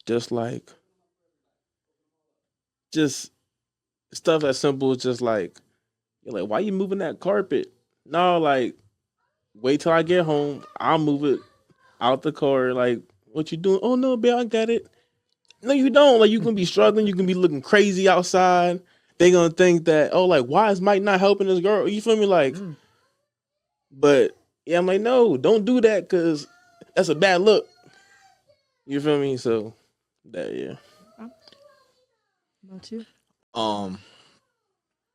Just like just stuff as simple as just like you're like, why you moving that carpet? No, like wait till I get home. I'll move it out the car. Like, what you doing? Oh no, babe, I got it. No, you don't. Like, you can be struggling. You can be looking crazy outside. They gonna think that, oh, like, why is Mike not helping this girl? You feel me? Like, but yeah, I'm like, no, don't do that because that's a bad look. You feel me? So that yeah. About you?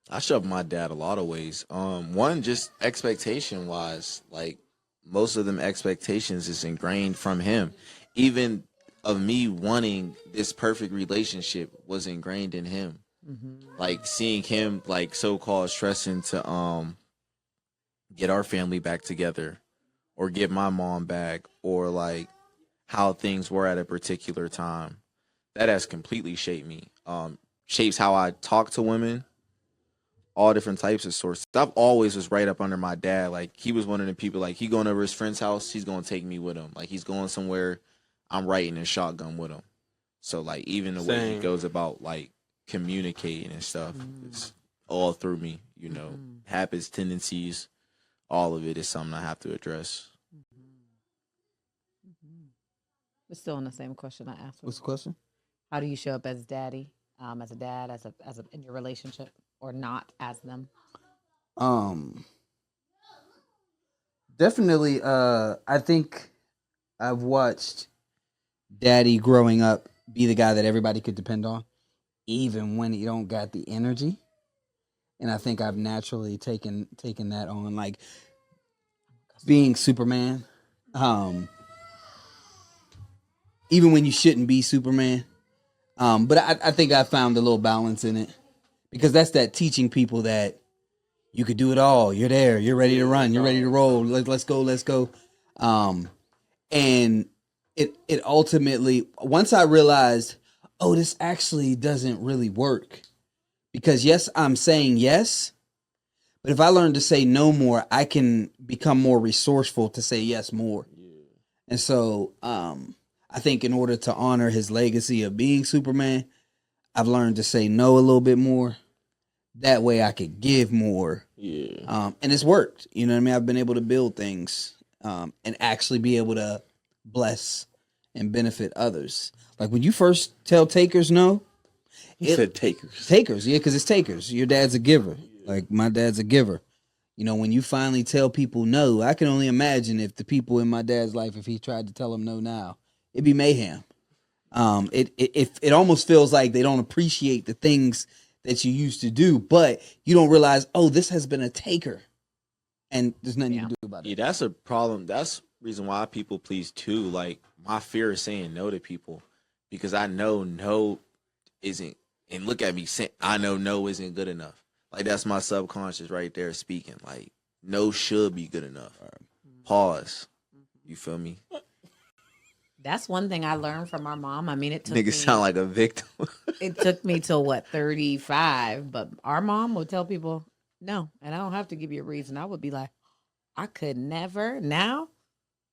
I show up my dad a lot of ways. One, just expectation wise, like most of them expectations is ingrained from him. Even of me wanting this perfect relationship was ingrained in him. Like seeing him like so-called stressing to get our family back together or get my mom back or like how things were at a particular time. That has completely shaped me. Shapes how I talk to women, all different types of sorts. I've always was right up under my dad. Like he was one of the people, like he going over his friend's house, he's going to take me with him. Like he's going somewhere, I'm riding a shotgun with him. So like even the way he goes about like communicating and stuff, it's all through me, you know, habits, tendencies, all of it is something I have to address. We're still on the same question I asked. What's the question? How do you show up as daddy, as a dad, as a in your relationship, or not as them? Definitely. I think I've watched Daddy growing up be the guy that everybody could depend on, even when he don't got the energy. And I think I've naturally taken that on, like being Superman. Even when you shouldn't be Superman. But I think I found a little balance in it because that's that teaching people that you could do it all. You're there. You're ready to run. You're ready to roll. Let's go. And it ultimately, once I realized, oh, this actually doesn't really work because yes, I'm saying yes, but if I learn to say no more, I can become more resourceful to say yes more. And so, I think in order to honor his legacy of being Superman, I've learned to say no a little bit more. That way I could give more. Yeah. And it's worked. You know what I mean? I've been able to build things and actually be able to bless and benefit others. Like when you first tell takers no. He said takers. Takers, yeah, because it's takers. Your dad's a giver. Like my dad's a giver. You know, when you finally tell people no, I can only imagine if the people in my dad's life, if he tried to tell them no now, it'd be mayhem. It almost feels like they don't appreciate the things that you used to do, but you don't realize, oh, this has been a taker, and there's nothing you can do about it. Yeah, that's a problem. That's the reason why people please too. Like my fear is saying no to people because I know no isn't, and look at me saying I know no isn't good enough. Like that's my subconscious right there speaking. Like no should be good enough. Pause. You feel me? That's one thing I learned from our mom. I mean, it took Niggas sound like a victim. It took me till 35, but our mom would tell people no, and I don't have to give you a reason. I would be like, I could never. Now,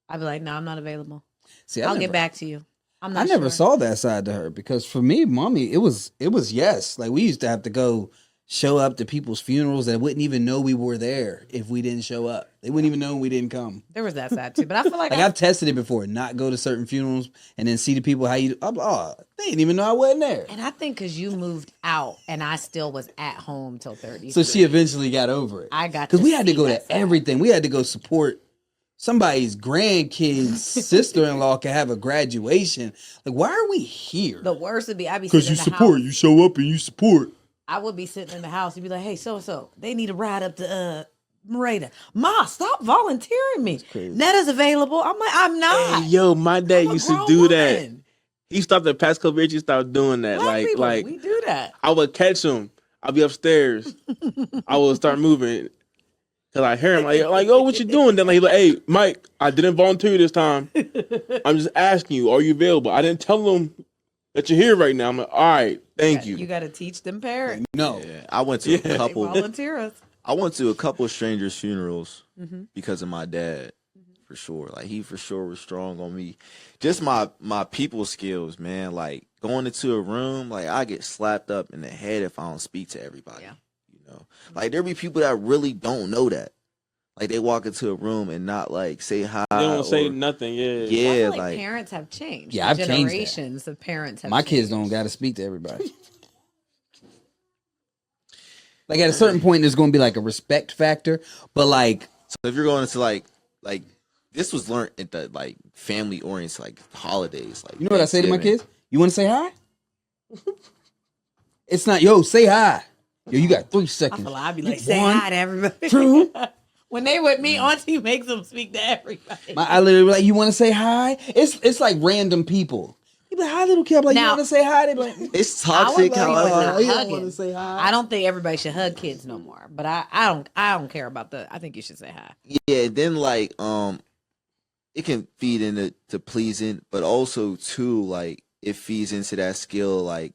I'd be like, no, I'm not available. See, I'll get back to you. I'm not I never sure. saw that side to her because for me, mommy, it was yes. Like we used to have to go show up to people's funerals that wouldn't even know we were there if we didn't show up. They wouldn't even know we didn't come. There was that side too, but I feel like I've tested it before, not go to certain funerals and then see the people how you. Oh, they didn't even know I wasn't there. And I think because you moved out and I still was at home till 30. So she eventually got over it. I got because we had to see go that to side. everything. We had to go support somebody's grandkid's sister-in-law can have a graduation. Like, why are we here? The worst would be I'd be Because sitting you in the support. house. You show up and you support. I would be sitting in the house. You'd be like, hey, so they need a ride up to Marita. Ma, stop volunteering me. Netta's available. I'm like, I'm not. Hey, yo, my dad I'm a used to grown do woman. that. He stopped the past couple years. He stopped doing that. Black people, like we do that. I would catch him. I'll be upstairs. I will start moving. Cause I hear him like, oh, what you doing? Then he's like, hey, Mike, I didn't volunteer this time. I'm just asking you, are you available? I didn't tell him that you're here right now. I'm like, all right, thank you. You got to teach them parents. No. Yeah, I went to a They couple. volunteer us. I went to a couple strangers' funerals Mhm. because of my dad, for sure. Like he for sure was strong on me. Just my people skills, man. Like going into a room, like I get slapped up in the head if I don't speak to everybody. Yeah. You know, like there be people that really don't know that. Like they walk into a room and not like say hi. They don't say or- nothing. Yeah. I Yeah, feel like like parents have changed. Yeah, I've changed that. Generations of parents have My changed. kids don't got to speak to everybody. Like at a certain point, there's going to be like a respect factor, but like so if you're going into like this was learned at the like family oriented like holidays. Like you know what I say to my Thanksgiving. kids? You want to say hi? It's not yo. Say hi. Yo, you got 3 I seconds. feel like I'd be You like, say one, hi to everybody. two. When they with me, Auntie makes them speak to everybody. I literally be like, you want to say hi? It's like random people. You be like, hi, little kid. I'm like, you Now- want to say hi? They be like, It's I toxic. would agree with However, not you don't hugging. want to say hi. I don't think everybody should hug kids no more. But I don't care about the. I think you should say hi. yeah. Then like it can feed into pleasing, but also too like it feeds into that skill like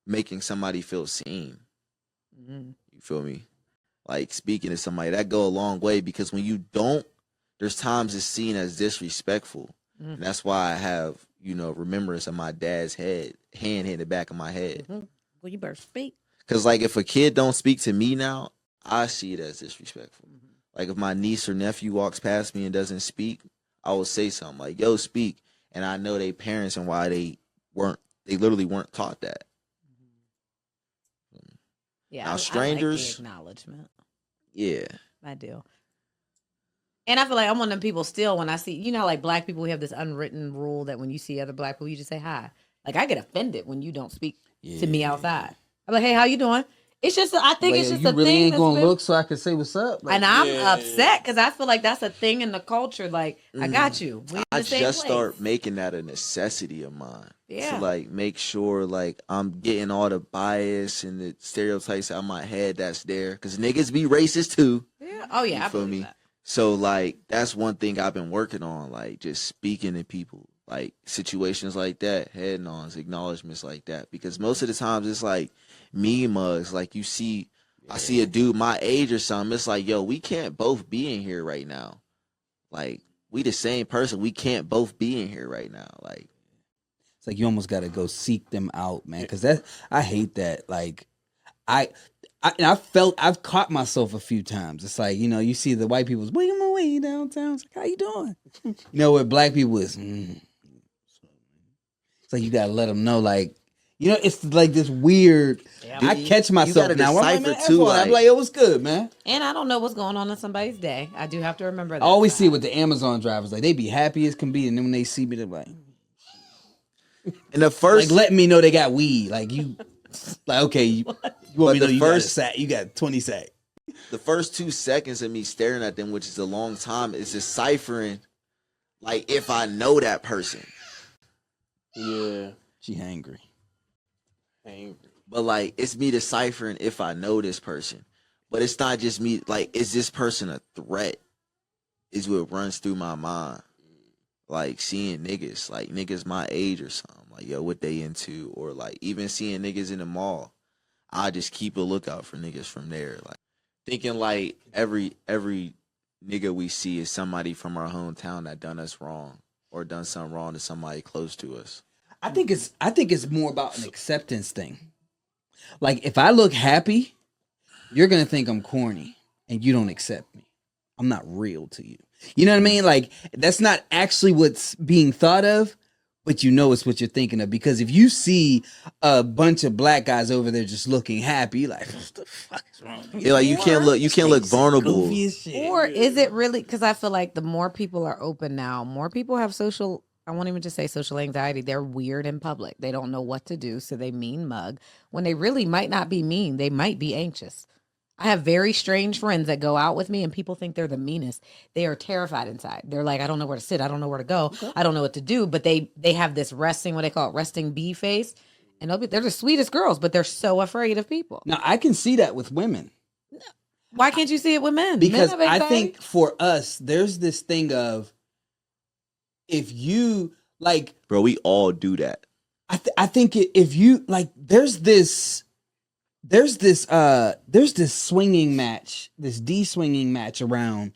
making somebody feel seen. Mhm. You feel me? Like speaking to somebody that go a long way because when you don't, there's times it's seen as disrespectful. Mhm. And that's why I have, remembrance of my dad's hand in the back of my head. Mhm. Well, you better speak. Cause like if a kid don't speak to me now, I see it as disrespectful. Mhm. Like if my niece or nephew walks past me and doesn't speak, I will say something like, yo, speak. And I know they parents and why they literally weren't taught that. Yeah, Now, I like strangers- the acknowledgement. Yeah. I do. And I feel like I'm one of them people still when I see, how, like black people, we have this unwritten rule that when you see other black people, you just say hi. Like I get offended when you don't speak to me outside. I'm like, hey, how you doing? It's just, I think Like, it's just you a really thing. ain't that's gonna been- look so I can say what's up. Like, and I'm Yeah. upset because I feel like that's a thing in the culture. Like, I got you. We in I the same just place. start making that a necessity of mine. Yeah. To like make sure like I'm getting all the bias and the stereotypes out of my head that's there. Cause niggas be racist too. Yeah. Oh yeah. You I feel believe me? that. So like that's one thing I've been working on, like just speaking to people, like situations like that, head-ons, acknowledgments like that. Because most of the times it's like me mugs, like you see, I see a dude my age or something. It's like, yo, we can't both be in here right now. Like we the same person. We can't both be in here right now. Like it's like you almost got to go seek them out, man. Because I hate that. Like and I've caught myself a few times. It's like, you see the white people's wait my way downtown. It's like, how you doing? What black people is. It's like you gotta let them know, like, it's like this weird. Yeah. I catch myself gotta now. I'm like, decipher man, too, I'm like- like, yo, what's good, man? And I don't know what's going on in somebody's day. I do have to remember that. I always see it with the Amazon drivers. Like they be happy as can be, and then when they see me, they're like, in the first, like letting me know they got weed. Like you, like okay, you want But me to know the you got a first- sack. You got 20 sack. the first 2 seconds of me staring at them, which is a long time, is deciphering, like if I know that person. Yeah. She hangry. Angry. But like it's me deciphering if I know this person. But it's not just me, like, is this person a threat? Is what runs through my mind. Like seeing niggas, like niggas my age or something, like yo, what they into, or like even seeing niggas in the mall. I just keep a lookout for niggas from there. Like thinking like every nigga we see is somebody from our hometown that done us wrong or done something wrong to somebody close to us. I think it's more about an acceptance thing. Like if I look happy, you're gonna think I'm corny and you don't accept me. I'm not real to you. You know what I mean? Like that's not actually what's being thought of, but it's what you're thinking of. Because if you see a bunch of black guys over there just looking happy, you're like, what the fuck is wrong with you? Yeah, like you can't look vulnerable. Goofy as shit. Or is it really? Because I feel like the more people are open now, more people have I won't even just say social anxiety. They're weird in public. They don't know what to do, so they mean mug. When they really might not be mean, they might be anxious. I have very strange friends that go out with me and people think they're the meanest. They are terrified inside. They're like, I don't know where to sit. I don't know where to go. Okay. I don't know what to do. But they have this resting, what they call it, resting bee face. And they're the sweetest girls, but they're so afraid of people. Now I can see that with women. Why can't you see it with men? Because Men have I anxiety. think for us, there's this thing of if you like, Bro, we all do that. I think if you like, there's this swinging match, this swinging match around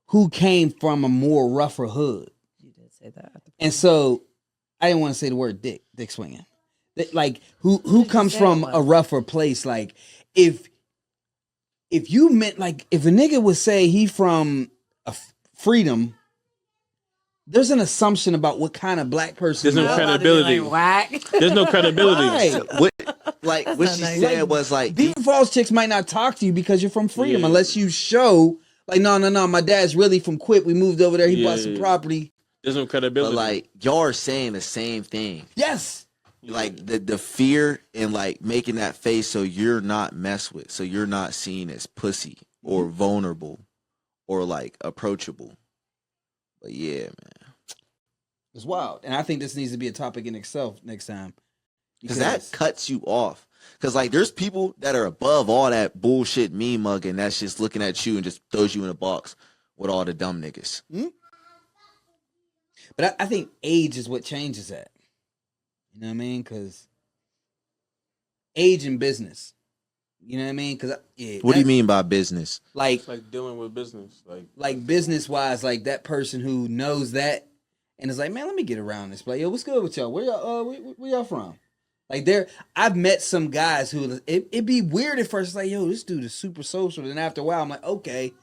who came from a more rougher hood. You did say that. And so I didn't want to say the word dick swinging. Like who comes from a rougher place? Like if you meant, like, if a nigga would say he from a freedom, there's an assumption about what kind of black person. There's no credibility. There's no credibility. Right. What she said was like, Beaver Falls chicks might not talk to you because you're from freedom unless you show, like, no, my dad's really from Quip. We moved over there. He bought some property. There's no credibility. But like, y'all are saying the same thing. Yes. Like the fear and like making that face so you're not messed with, so you're not seen as pussy or vulnerable or like approachable. But yeah, man, It's wild. And I think this needs to be a topic in itself next time. because that cuts you off. Because like, there's people that are above all that bullshit meme mugging that's just looking at you and just throws you in a box with all the dumb niggas. Mm-hmm. But I think age is what changes that. You know what I mean? Because age in business. You know what I mean? Because What do you mean by business? Like, It's like dealing with business. like business wise, like that person who knows that and is like, man, let me get around this. Like, yo, what's good with y'all? Where y'all from? Like, I've met some guys who it'd be weird at first, like, yo, this dude is super social. Then after a while, I'm like, okay,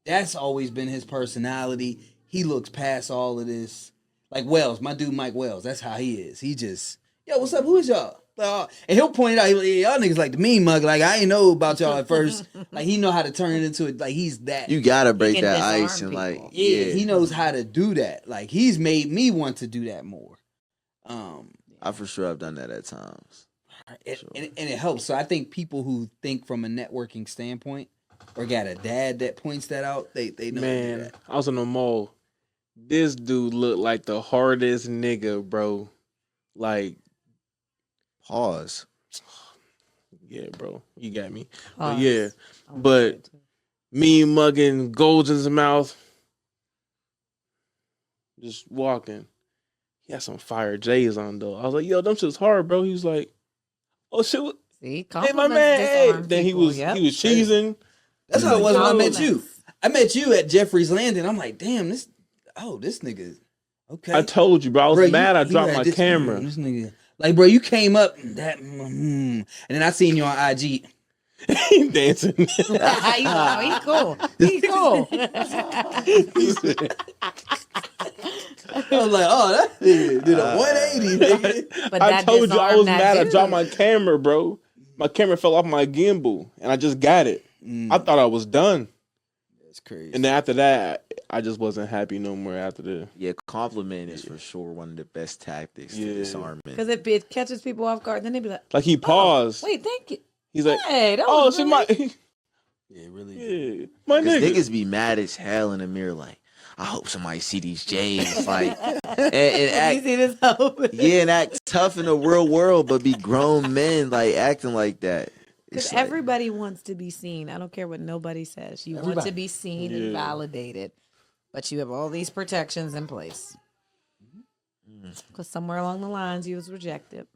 that's always been his personality. He looks past all of this. Like Wells, my dude Mike Wells, that's how he is. He just, yo, what's up? Who is y'all? And he'll point it out. He'll, y'all niggas like the meme mug. Like, I ain't know about y'all at first. Like, he know how to turn it into it. Like, he's that. You gotta break can that disarm ice and like, people. Yeah, he knows how to do that. Like, he's made me want to do that more. I for sure have done that at times. And it helps. So I think people who think from a networking standpoint or got a dad that points that out, they know. Man, that. I was in the mall. This dude looked like the hardest nigga, bro. Like, Pause. yeah, bro, you got me. Pause. But yeah, but me mugging golds in his mouth, just walking. He had some fire J's on though. I was like, yo, them shit's hard, bro. He was like, oh shit, See, hey my man, hey. Then he was cheesing. That's how it was when I met you. Compliments. I met you at Jeffrey's Landing. I'm like, damn, this nigga. Okay. I told you, bro. I was Bro, mad. I you dropped had my this- camera. This nigga. Like, bro, you came up that, and then I seen you on IG. He dancing. He's cool. He's cool. I was like, oh, that nigga did a 180, nigga. But I that told you I was disarmed that mad. I dude. dropped my camera, bro. My camera fell off my gimbal, and I just got it. I thought I was done, That's crazy. and then after that, I just wasn't happy no more. After that, Yeah, compliment is for sure one of the best tactics Yeah. to disarm it. Because it catches people off guard. Then they be like, like he paused. wait, thank you. He's like, Hey, that "Oh, was she really... might." Yeah, really. Yeah, my Because nigga. niggas be mad as hell in the mirror, like, I hope somebody see these J's, like, and You act, see this hope? yeah, and act tough in the real world, but be grown men, like, acting like that. Because It's like, everybody wants to be seen. I don't care what nobody says. You want to Everybody. be seen and Yeah. validated. But you have all these protections in place. Because somewhere along the lines, you was rejected.